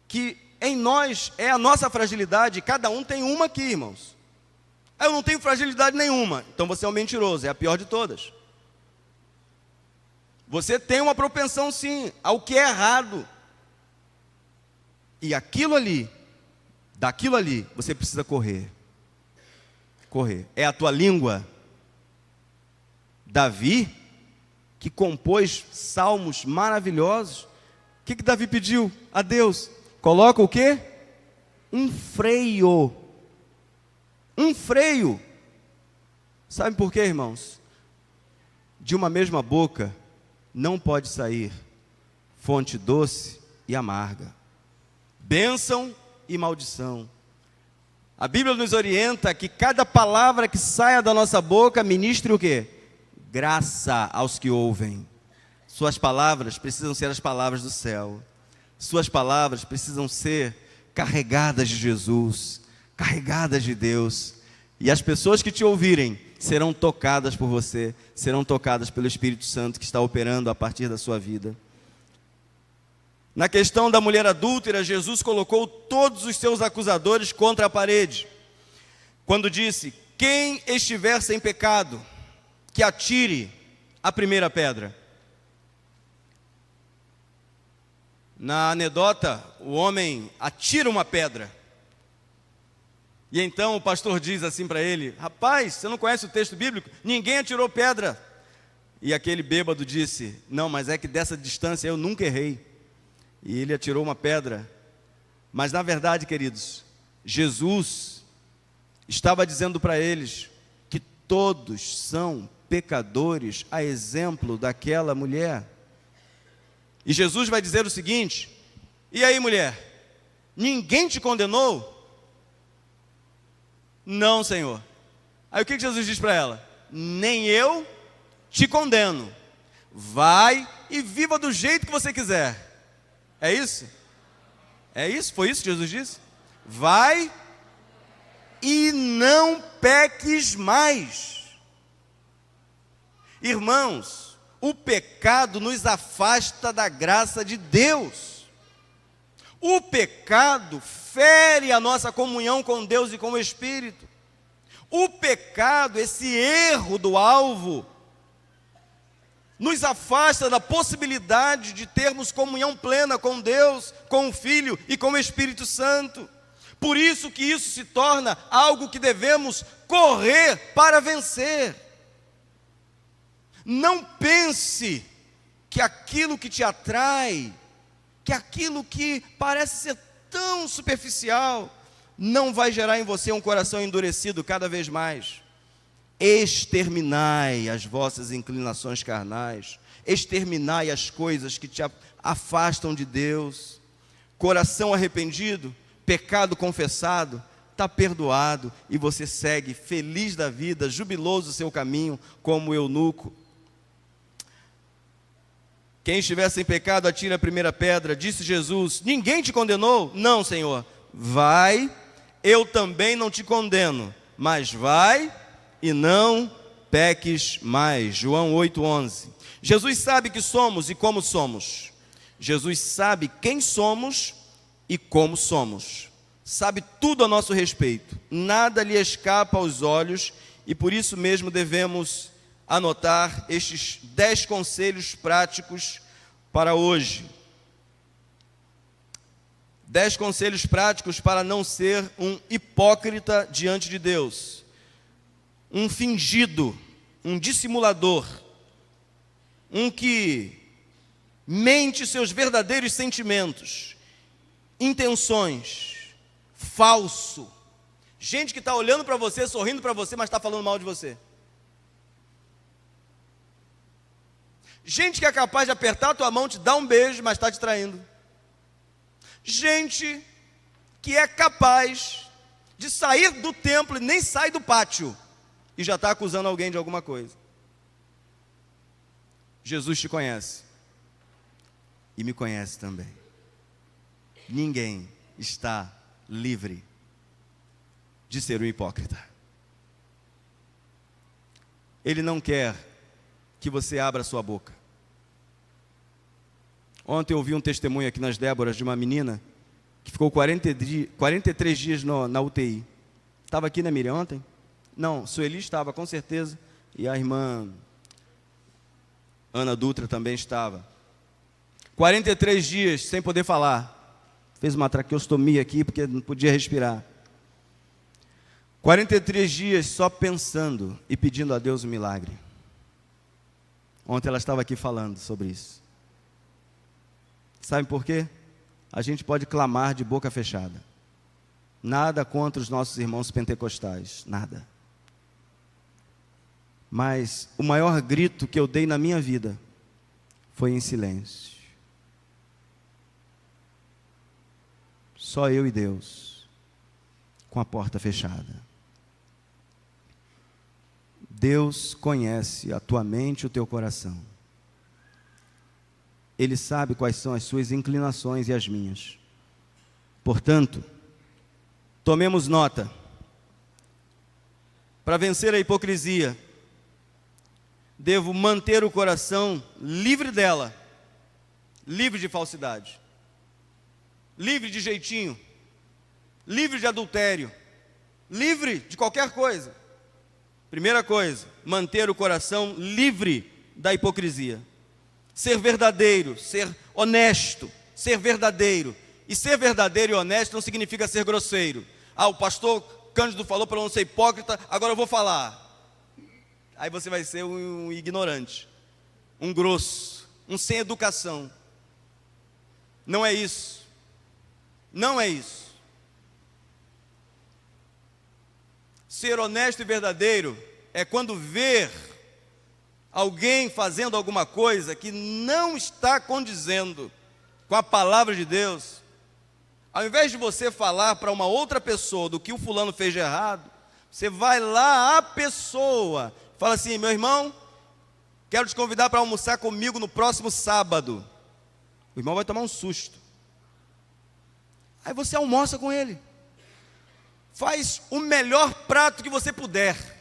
que em nós é a nossa fragilidade, cada um tem uma aqui, irmãos. Eu não tenho fragilidade nenhuma, então você é um mentiroso, é a pior de todas. Você tem uma propensão sim, ao que é errado. E aquilo ali, daquilo ali, você precisa correr. Correr. É a tua língua. Davi, que compôs salmos maravilhosos, o que Davi pediu a Deus? Coloca o quê? Um freio. Um freio. Sabe por quê, irmãos? De uma mesma boca não pode sair fonte doce e amarga, bênção e maldição. A Bíblia nos orienta que cada palavra que saia da nossa boca ministre o quê? Graça aos que ouvem. Suas palavras precisam ser as palavras do céu. Suas palavras precisam ser carregadas de Jesus, carregadas de Deus. E as pessoas que te ouvirem serão tocadas por você, serão tocadas pelo Espírito Santo que está operando a partir da sua vida. Na questão da mulher adúltera, Jesus colocou todos os seus acusadores contra a parede, quando disse: quem estiver sem pecado, que atire a primeira pedra. Na anedota, o homem atira uma pedra. E então o pastor diz assim para ele: rapaz, você não conhece o texto bíblico? Ninguém atirou pedra. E aquele bêbado disse: não, mas é que dessa distância eu nunca errei. E ele atirou uma pedra. Mas na verdade, queridos, Jesus estava dizendo para eles que todos são pecadores, a exemplo daquela mulher. E Jesus vai dizer o seguinte: e aí, mulher, ninguém te condenou? Não, Senhor. Aí o que Jesus diz para ela? Nem eu te condeno. Vai e viva do jeito que você quiser. É isso? É isso? Foi isso que Jesus disse? Vai e não peques mais. Irmãos, o pecado nos afasta da graça de Deus. O pecado fere a nossa comunhão com Deus e com o Espírito. O pecado, esse erro do alvo, nos afasta da possibilidade de termos comunhão plena com Deus, com o Filho e com o Espírito Santo. Por isso que isso se torna algo que devemos correr para vencer. Não pense que aquilo que te atrai, que aquilo que parece ser tão superficial, não vai gerar em você um coração endurecido cada vez mais. Exterminai as vossas inclinações carnais, exterminai as coisas que te afastam de Deus. Coração arrependido, pecado confessado, está perdoado, e você segue feliz da vida, jubiloso o seu caminho, como o eunuco. Quem estiver sem pecado, atire a primeira pedra. Disse Jesus: ninguém te condenou? Não, Senhor. Vai, eu também não te condeno, mas vai e não peques mais. João 8,11. Jesus sabe que somos e como somos. Jesus sabe quem somos e como somos. Sabe tudo a nosso respeito. Nada lhe escapa aos olhos, e por isso mesmo devemos anotar estes 10 conselhos práticos para hoje. 10 conselhos práticos para não ser um hipócrita diante de Deus, um fingido, um dissimulador, um que mente seus verdadeiros sentimentos, intenções, falso, gente que está olhando para você, sorrindo para você, mas está falando mal de você. Gente que é capaz de apertar a tua mão, te dar um beijo, mas está te traindo. Gente que é capaz de sair do templo e nem sai do pátio, e já está acusando alguém de alguma coisa. Jesus te conhece e me conhece também. Ninguém está livre de ser um hipócrita. Ele não quer que você abra a sua boca. Ontem eu ouvi um testemunho aqui nas Déboras de uma menina que ficou 43 dias na UTI. Estava aqui, né, Miriam, ontem? Não, Sueli estava, com certeza. E a irmã Ana Dutra também estava. 43 dias sem poder falar. Fez uma traqueostomia aqui porque não podia respirar. 43 dias só pensando e pedindo a Deus um milagre. Ontem ela estava aqui falando sobre isso. Sabe por quê? A gente pode clamar de boca fechada. Nada contra os nossos irmãos pentecostais, nada. Mas o maior grito que eu dei na minha vida foi em silêncio. Só eu e Deus, com a porta fechada. Deus conhece a tua mente e o teu coração. Ele sabe quais são as suas inclinações e as minhas. Portanto, tomemos nota. Para vencer a hipocrisia, devo manter o coração livre dela, livre de falsidade, livre de jeitinho, livre de adultério, livre de qualquer coisa. Primeira coisa, manter o coração livre da hipocrisia. Ser verdadeiro, ser honesto, ser verdadeiro. E ser verdadeiro e honesto não significa ser grosseiro. Ah, o pastor Cândido falou para eu não ser hipócrita, agora eu vou falar. Aí você vai ser um ignorante, um grosso, um sem educação. Não é isso. Não é isso. Ser honesto e verdadeiro é quando ver alguém fazendo alguma coisa que não está condizendo com a palavra de Deus, ao invés de você falar para uma outra pessoa do que o fulano fez de errado, você vai lá à pessoa, fala assim: meu irmão, quero te convidar para almoçar comigo no próximo sábado. O irmão vai tomar um susto. Aí você almoça com ele, faz o melhor prato que você puder.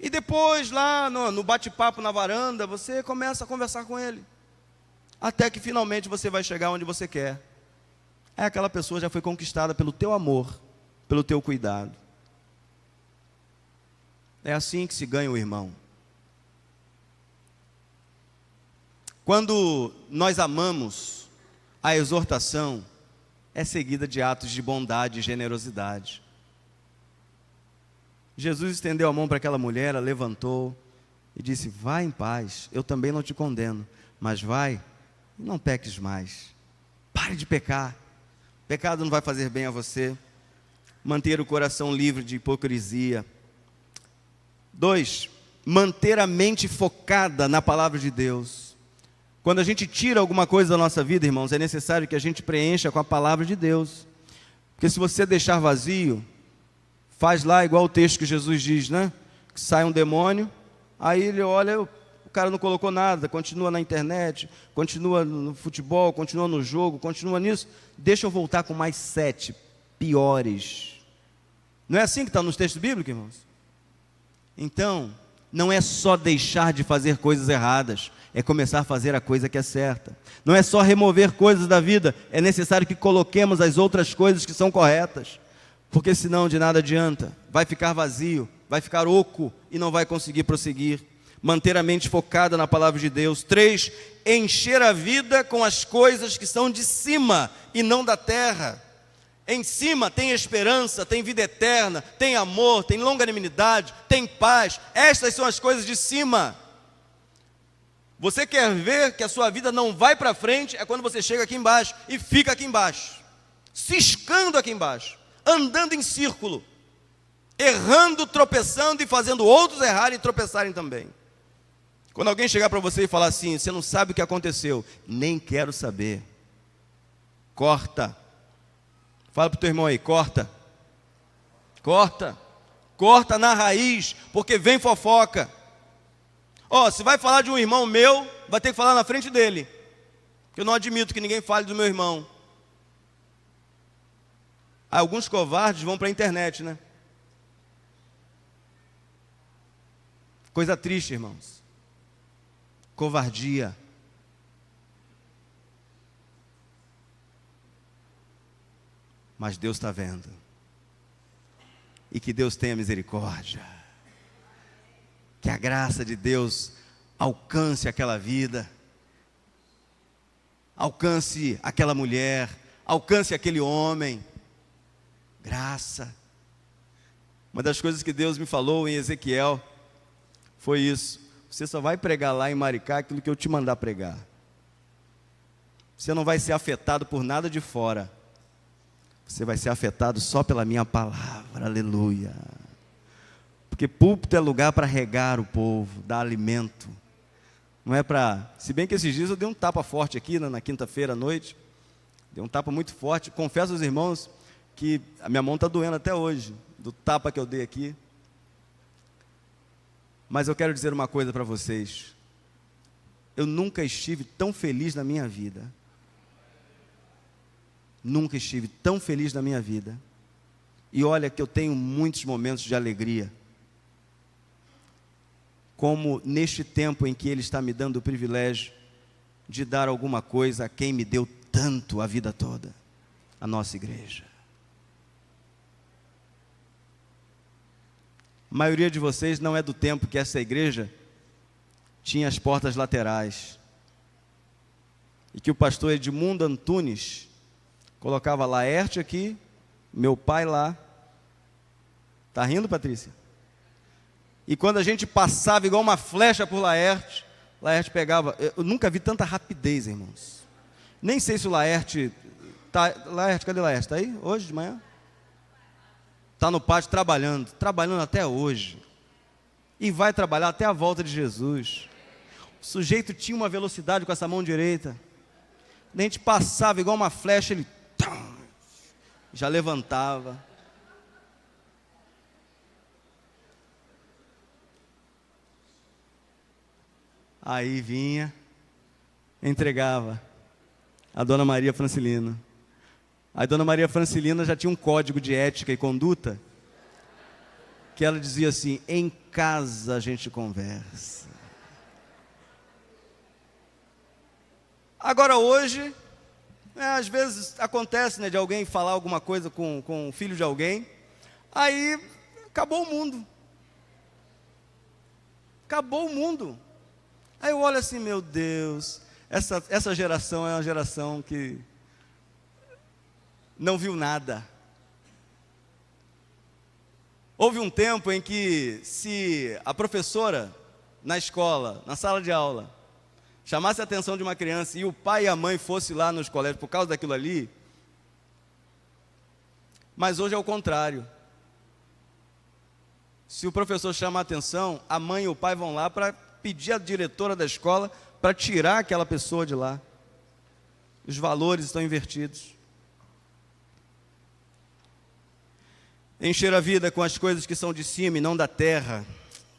E depois, lá no bate-papo na varanda, você começa a conversar com ele. Até que finalmente você vai chegar onde você quer. Aí aquela pessoa já foi conquistada pelo teu amor, pelo teu cuidado. É assim que se ganha o irmão. Quando nós amamos, a exortação é seguida de atos de bondade e generosidade. Jesus estendeu a mão para aquela mulher, ela levantou e disse: vai em paz, eu também não te condeno, mas vai e não peques mais. Pare de pecar. Pecado não vai fazer bem a você. Manter o coração livre de hipocrisia. 2, manter a mente focada na palavra de Deus. Quando a gente tira alguma coisa da nossa vida, irmãos, é necessário que a gente preencha com a palavra de Deus. Porque se você deixar vazio, faz lá igual o texto que Jesus diz, né? Que sai um demônio, aí ele olha, o cara não colocou nada, continua na internet, continua no futebol, continua no jogo, continua nisso. Deixa eu voltar com mais 7 piores. Não é assim que está nos textos bíblicos, irmãos? Então, não é só deixar de fazer coisas erradas, é começar a fazer a coisa que é certa. Não é só remover coisas da vida, é necessário que coloquemos as outras coisas que são corretas, porque senão de nada adianta, vai ficar vazio, vai ficar oco e não vai conseguir prosseguir. Manter a mente focada na palavra de Deus. 3, encher a vida com as coisas que são de cima e não da terra. Em cima tem esperança, tem vida eterna, tem amor, tem longanimidade, tem paz. Estas são as coisas de cima. Você quer ver que a sua vida não vai para frente, é quando você chega aqui embaixo e fica aqui embaixo, ciscando aqui embaixo, andando em círculo, errando, tropeçando e fazendo outros errarem e tropeçarem também. Quando alguém chegar para você e falar assim: você não sabe o que aconteceu, nem quero saber. Corta. Fala para o teu irmão aí, corta. Corta. Corta na raiz, porque vem fofoca. Se vai falar de um irmão meu, vai ter que falar na frente dele. Porque eu não admito que ninguém fale do meu irmão. Alguns covardes vão para a internet, né? Coisa triste, irmãos. Covardia. Mas Deus está vendo. E que Deus tenha misericórdia. Que a graça de Deus alcance aquela vida. Alcance aquela mulher. Alcance aquele homem. Graça. Uma das coisas que Deus me falou em Ezequiel foi isso: você só vai pregar lá em Maricá aquilo que eu te mandar pregar. Você não vai ser afetado por nada de fora. Você vai ser afetado só pela minha palavra. Aleluia. Porque púlpito é lugar para regar o povo, dar alimento. Não é para... Se bem que esses dias eu dei um tapa forte aqui, na quinta-feira à noite. Dei um tapa muito forte. Confesso aos irmãos que a minha mão está doendo até hoje, do tapa que eu dei aqui. Mas eu quero dizer uma coisa para vocês. Eu nunca estive tão feliz na minha vida. Nunca estive tão feliz na minha vida. E olha que eu tenho muitos momentos de alegria. Como neste tempo em que Ele está me dando o privilégio de dar alguma coisa a quem me deu tanto a vida toda, a nossa igreja. A maioria de vocês não é do tempo que essa igreja tinha as portas laterais. E que o pastor Edmundo Antunes colocava Laerte aqui, meu pai lá. Está rindo, Patrícia? E quando a gente passava igual uma flecha por Laerte, Laerte pegava... Eu nunca vi tanta rapidez, irmãos. Nem sei se o Laerte... Laerte, cadê Laerte? Está aí hoje de manhã? Está no pátio trabalhando até hoje. E vai trabalhar até a volta de Jesus. O sujeito tinha uma velocidade com essa mão direita. A gente passava igual uma flecha, ele já levantava. Aí vinha, entregava a Dona Maria Francilina. A Dona Maria Francilina já tinha um código de ética e conduta, que ela dizia assim: em casa a gente conversa. Agora hoje, às vezes acontece, né, de alguém falar alguma coisa com o filho de alguém, aí acabou o mundo. Acabou o mundo. Aí eu olho assim, meu Deus, essa geração é uma geração que não viu nada. Houve um tempo em que, se a professora, na escola, na sala de aula, chamasse a atenção de uma criança e o pai e a mãe fossem lá nos colégios por causa daquilo ali, mas hoje é o contrário. Se o professor chama a atenção, a mãe e o pai vão lá para pedir à diretora da escola para tirar aquela pessoa de lá. Os valores estão invertidos. Encher a vida com as coisas que são de cima e não da terra.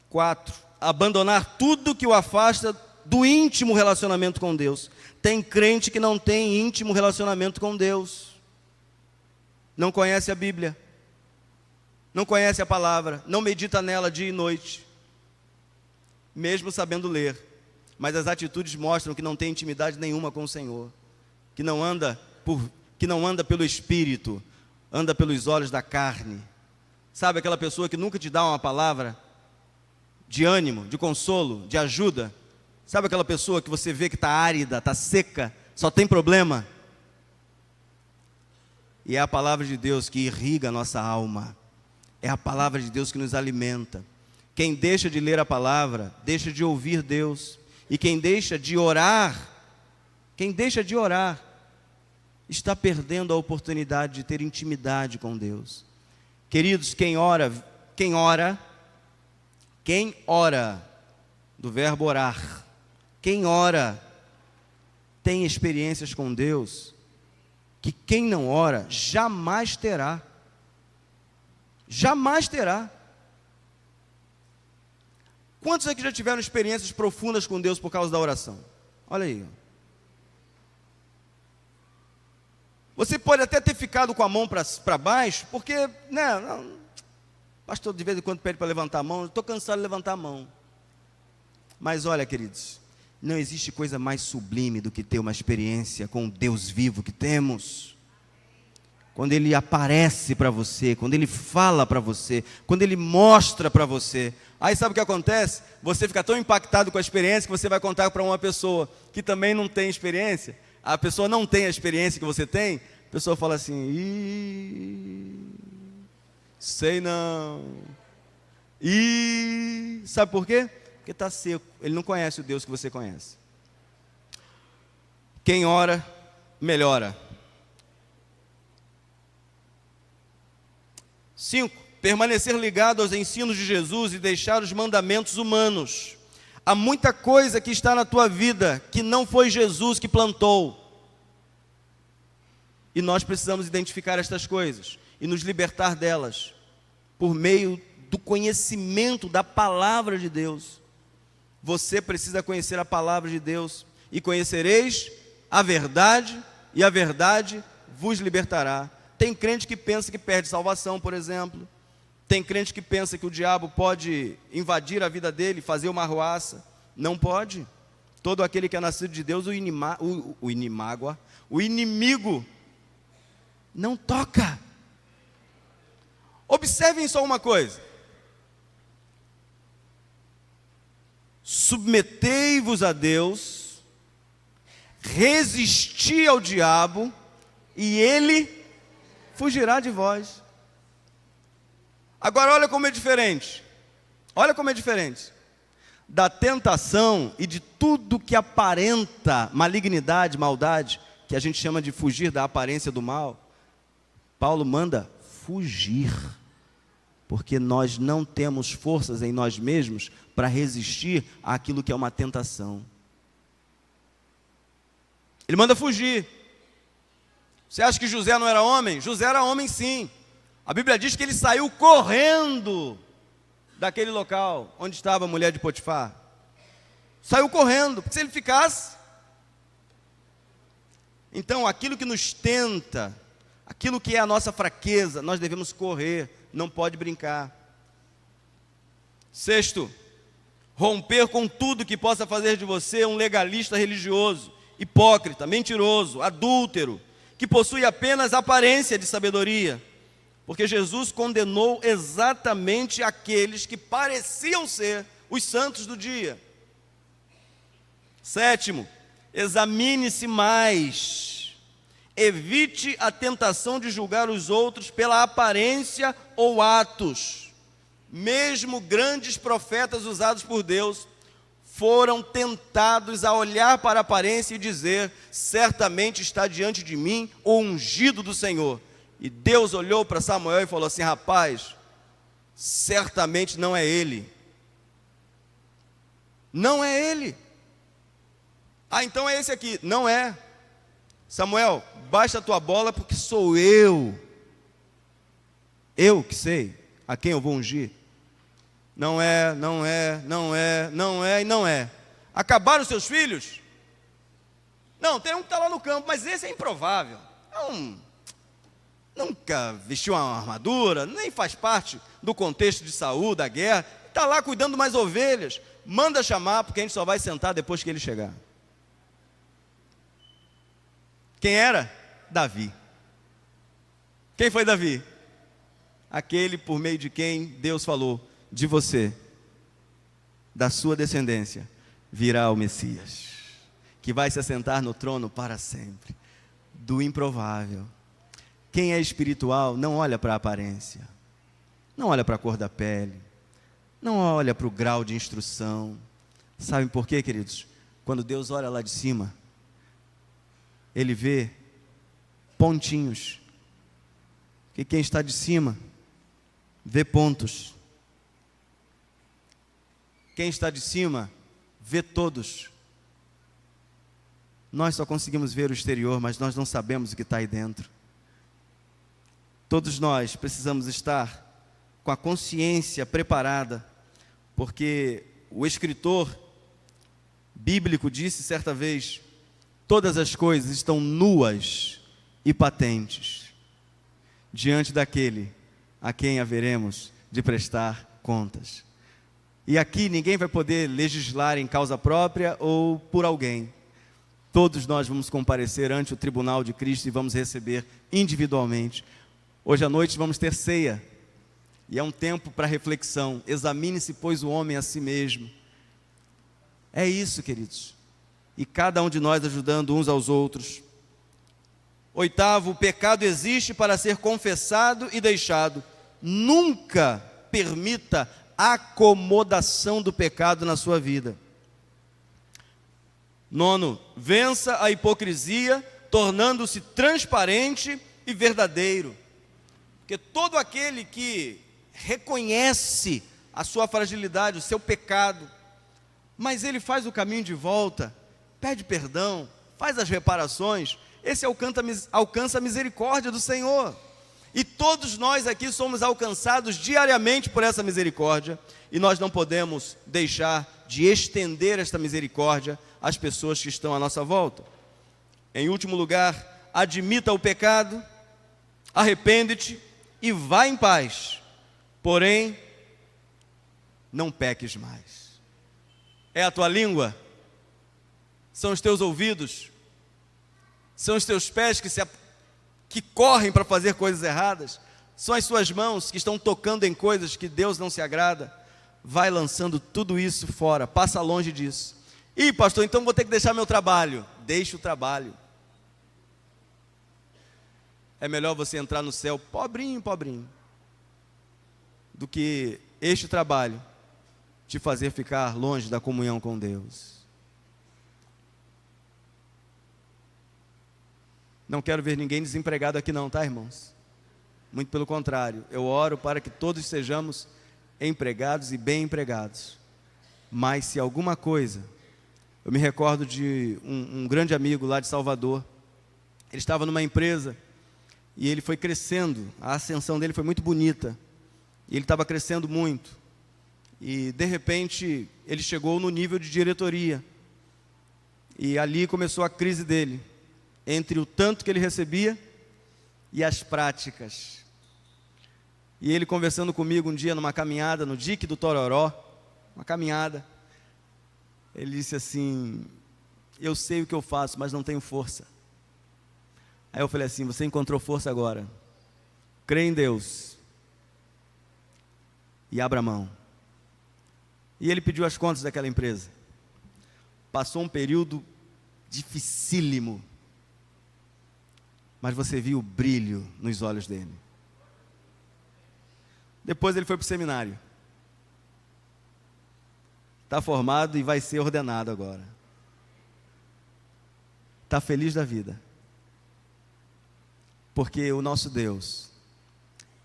4. Abandonar tudo que o afasta do íntimo relacionamento com Deus. Tem crente que não tem íntimo relacionamento com Deus. Não conhece a Bíblia. Não conhece a palavra. Não medita nela dia e noite. Mesmo sabendo ler. Mas as atitudes mostram que não tem intimidade nenhuma com o Senhor. Que não anda pelo Espírito. Anda pelos olhos da carne. Sabe aquela pessoa que nunca te dá uma palavra de ânimo, de consolo, de ajuda? Sabe aquela pessoa que você vê que está árida, está seca, só tem problema? E é a palavra de Deus que irriga a nossa alma. É a palavra de Deus que nos alimenta. Quem deixa de ler a palavra, deixa de ouvir Deus. E quem deixa de orar, está perdendo a oportunidade de ter intimidade com Deus. Queridos, quem ora, do verbo orar, quem ora, tem experiências com Deus, que quem não ora, jamais terá. Jamais terá. Quantos aqui já tiveram experiências profundas com Deus por causa da oração? Olha aí. Você pode até ter ficado com a mão para baixo, porque, pastor de vez em quando pede para levantar a mão, eu estou cansado de levantar a mão. Mas olha, queridos, não existe coisa mais sublime do que ter uma experiência com o Deus vivo que temos. Quando Ele aparece para você, quando Ele fala para você, quando Ele mostra para você. Aí sabe o que acontece? Você fica tão impactado com a experiência que você vai contar para uma pessoa que também não tem experiência. A pessoa não tem a experiência que você tem. A pessoa fala assim, sei não. Sabe por quê? Porque está seco. Ele não conhece o Deus que você conhece. Quem ora, melhora. 5. Permanecer ligado aos ensinos de Jesus e deixar os mandamentos humanos. Há muita coisa que está na tua vida que não foi Jesus que plantou. E nós precisamos identificar estas coisas e nos libertar delas por meio do conhecimento da palavra de Deus. Você precisa conhecer a palavra de Deus. E conhecereis a verdade, e a verdade vos libertará. Tem crente que pensa que perde salvação, por exemplo. Tem crente que pensa que o diabo pode invadir a vida dele, fazer uma arruaça. Não pode. Todo aquele que é nascido de Deus, o inimigo não toca. Observem só uma coisa. Submetei-vos a Deus, resisti ao diabo, e ele fugirá de vós. Agora olha como é diferente. Olha como é diferente. Da tentação e de tudo que aparenta malignidade, maldade, que a gente chama de fugir da aparência do mal. Paulo manda fugir. Porque nós não temos forças em nós mesmos para resistir àquilo que é uma tentação. Ele manda fugir. Você acha que José não era homem? José era homem sim. A Bíblia diz que ele saiu correndo daquele local onde estava a mulher de Potifar. Saiu correndo, porque se ele ficasse... Então, aquilo que nos tenta, aquilo que é a nossa fraqueza, nós devemos correr, não pode brincar. 6. Romper com tudo que possa fazer de você um legalista religioso, hipócrita, mentiroso, adúltero, que possui apenas aparência de sabedoria, porque Jesus condenou exatamente aqueles que pareciam ser os santos do dia. 7, examine-se mais. Evite a tentação de julgar os outros pela aparência ou atos. Mesmo grandes profetas usados por Deus foram tentados a olhar para a aparência e dizer: certamente está diante de mim o ungido do Senhor. E Deus olhou para Samuel e falou assim: rapaz, certamente não é ele. Não é ele. Ah, então é esse aqui. Não é. Samuel, baixa a tua bola, porque sou eu. Eu que sei a quem eu vou ungir. Não é, não é, não é, não é e não é. Acabaram os seus filhos? Não, tem um que está lá no campo, mas esse é improvável. Nunca vestiu uma armadura, nem faz parte do contexto de Saul, da guerra. Está lá cuidando mais ovelhas. Manda chamar, porque a gente só vai sentar depois que ele chegar. Quem era? Davi. Quem foi Davi? Aquele por meio de quem Deus falou: de você, da sua descendência, virá o Messias, que vai se assentar no trono para sempre. Do improvável. Quem é espiritual não olha para a aparência, não olha para a cor da pele, não olha para o grau de instrução. Sabem por quê, queridos? Quando Deus olha lá de cima, Ele vê pontinhos. Que quem está de cima vê pontos. Quem está de cima vê todos. Nós só conseguimos ver o exterior, mas nós não sabemos o que está aí dentro. Todos nós precisamos estar com a consciência preparada, porque o escritor bíblico disse certa vez: todas as coisas estão nuas e patentes diante daquele a quem haveremos de prestar contas. E aqui ninguém vai poder legislar em causa própria ou por alguém. Todos nós vamos comparecer ante o tribunal de Cristo e vamos receber individualmente. Hoje à noite vamos ter ceia, e é um tempo para reflexão. Examine-se, pois, o homem a si mesmo. É isso, queridos. E cada um de nós ajudando uns aos outros. 8, o pecado existe para ser confessado e deixado. Nunca permita acomodação do pecado na sua vida. 9, vença a hipocrisia, tornando-se transparente e verdadeiro. Porque todo aquele que reconhece a sua fragilidade, o seu pecado, mas ele faz o caminho de volta, pede perdão, faz as reparações, esse alcança a misericórdia do Senhor. E todos nós aqui somos alcançados diariamente por essa misericórdia, e nós não podemos deixar de estender esta misericórdia às pessoas que estão à nossa volta. Em último lugar, admita o pecado, arrepende-te e vá em paz, porém, não peques mais. É a tua língua? São os teus ouvidos? São os teus pés que correm para fazer coisas erradas? São as suas mãos que estão tocando em coisas que Deus não se agrada? Vai lançando tudo isso fora, passa longe disso. Ih, pastor, então vou ter que deixar meu trabalho. Deixa o trabalho. É melhor você entrar no céu pobrinho, pobrinho, do que este trabalho te fazer ficar longe da comunhão com Deus. Não quero ver ninguém desempregado aqui não, tá, irmãos? Muito pelo contrário, eu oro para que todos sejamos empregados e bem empregados. Mas se alguma coisa, eu me recordo de um grande amigo lá de Salvador. Ele estava numa empresa e ele foi crescendo, a ascensão dele foi muito bonita, e ele estava crescendo muito, e de repente ele chegou no nível de diretoria, e ali começou a crise dele, entre o tanto que ele recebia e as práticas. E ele conversando comigo um dia numa caminhada, no dique do Tororó, uma caminhada, ele disse assim: eu sei o que eu faço, mas não tenho força. Aí eu falei assim: você encontrou força agora, crê em Deus e abra mão. E ele pediu as contas daquela empresa. Passou um período dificílimo, mas você viu o brilho nos olhos dele. Depois ele foi para o seminário. Está formado e vai ser ordenado agora. Está feliz da vida. Porque o nosso Deus,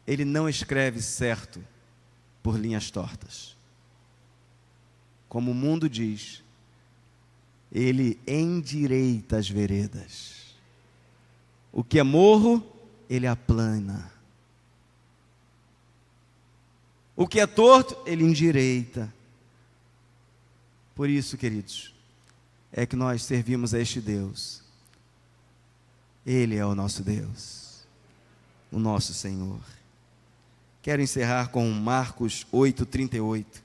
Ele não escreve certo por linhas tortas. Como o mundo diz, Ele endireita as veredas. O que é morro, Ele aplana. O que é torto, Ele endireita. Por isso, queridos, é que nós servimos a este Deus. Ele é o nosso Deus, o nosso Senhor. Quero encerrar com Marcos 8:38.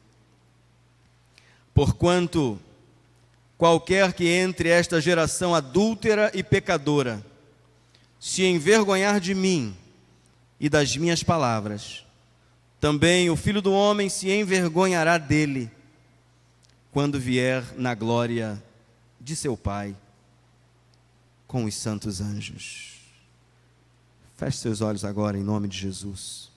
Porquanto qualquer que entre esta geração adúltera e pecadora se envergonhar de mim e das minhas palavras, também o Filho do Homem se envergonhará dele, quando vier na glória de seu Pai, com os santos anjos. Feche seus olhos agora, em nome de Jesus.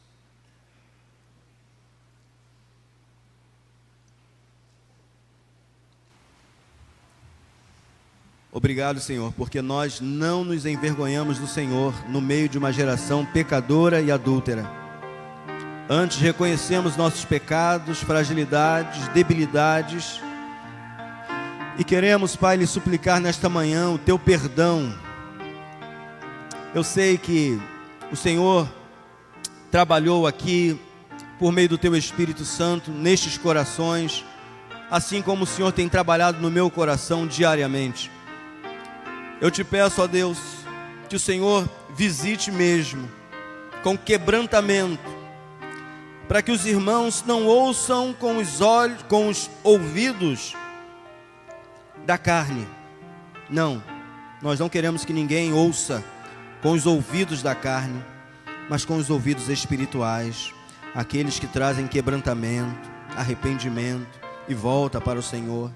Obrigado, Senhor, porque nós não nos envergonhamos do Senhor no meio de uma geração pecadora e adúltera. Antes reconhecemos nossos pecados, fragilidades, debilidades, e queremos, Pai, lhe suplicar nesta manhã o teu perdão. Eu sei que o Senhor trabalhou aqui por meio do teu Espírito Santo nestes corações, assim como o Senhor tem trabalhado no meu coração diariamente. Eu te peço, ó Deus, que o Senhor visite mesmo, com quebrantamento, para que os irmãos não ouçam com os olhos, com os ouvidos da carne. Não, nós não queremos que ninguém ouça com os ouvidos da carne, mas com os ouvidos espirituais, aqueles que trazem quebrantamento, arrependimento e volta para o Senhor.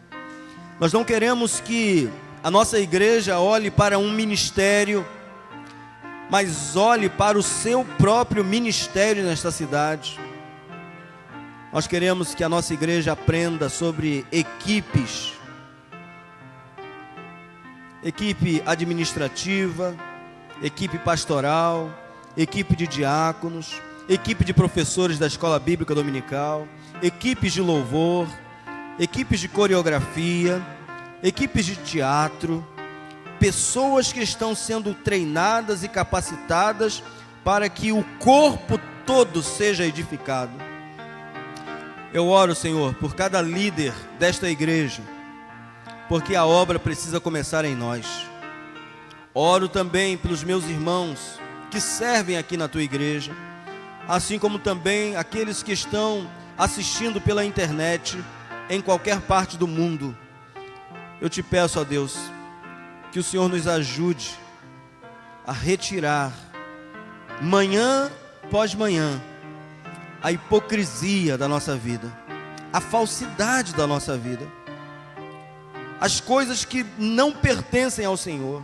Nós não queremos que a nossa igreja olhe para um ministério, mas olhe para o seu próprio ministério nesta cidade. Nós queremos que a nossa igreja aprenda sobre equipes, equipe administrativa, equipe pastoral, equipe de diáconos, equipe de professores da escola bíblica dominical, equipes de louvor, equipes de coreografia, equipes de teatro, pessoas que estão sendo treinadas e capacitadas para que o corpo todo seja edificado. Eu oro, Senhor, por cada líder desta igreja, porque a obra precisa começar em nós. Oro também pelos meus irmãos que servem aqui na tua igreja, assim como também aqueles que estão assistindo pela internet em qualquer parte do mundo. Eu te peço, ó Deus, que o Senhor nos ajude a retirar, manhã após manhã, a hipocrisia da nossa vida, a falsidade da nossa vida, as coisas que não pertencem ao Senhor,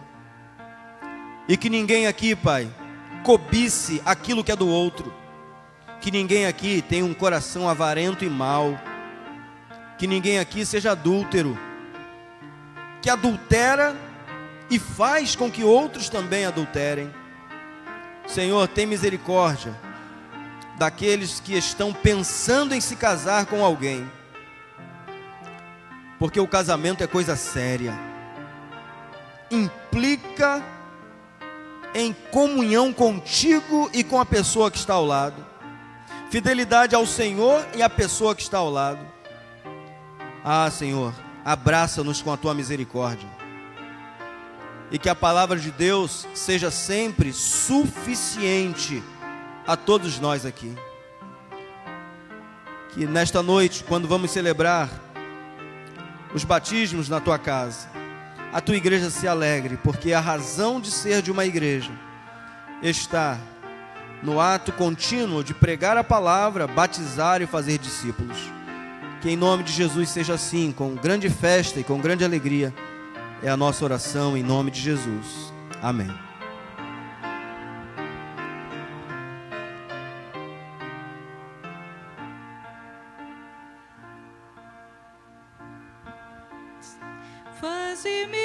e que ninguém aqui, Pai, cobice aquilo que é do outro, que ninguém aqui tenha um coração avarento e mau, que ninguém aqui seja adúltero, que adultera e faz com que outros também adulterem. Senhor, tem misericórdia daqueles que estão pensando em se casar com alguém, porque o casamento é coisa séria, implica em comunhão contigo e com a pessoa que está ao lado, fidelidade ao Senhor e à pessoa que está ao lado. Ah, Senhor, abraça-nos com a tua misericórdia, e que a palavra de Deus seja sempre suficiente a todos nós aqui. Que nesta noite, quando vamos celebrar os batismos na tua casa, a tua igreja se alegre, porque a razão de ser de uma igreja está no ato contínuo de pregar a palavra, batizar e fazer discípulos. Que em nome de Jesus seja assim, com grande festa e com grande alegria. É a nossa oração em nome de Jesus. Amém. Faze-me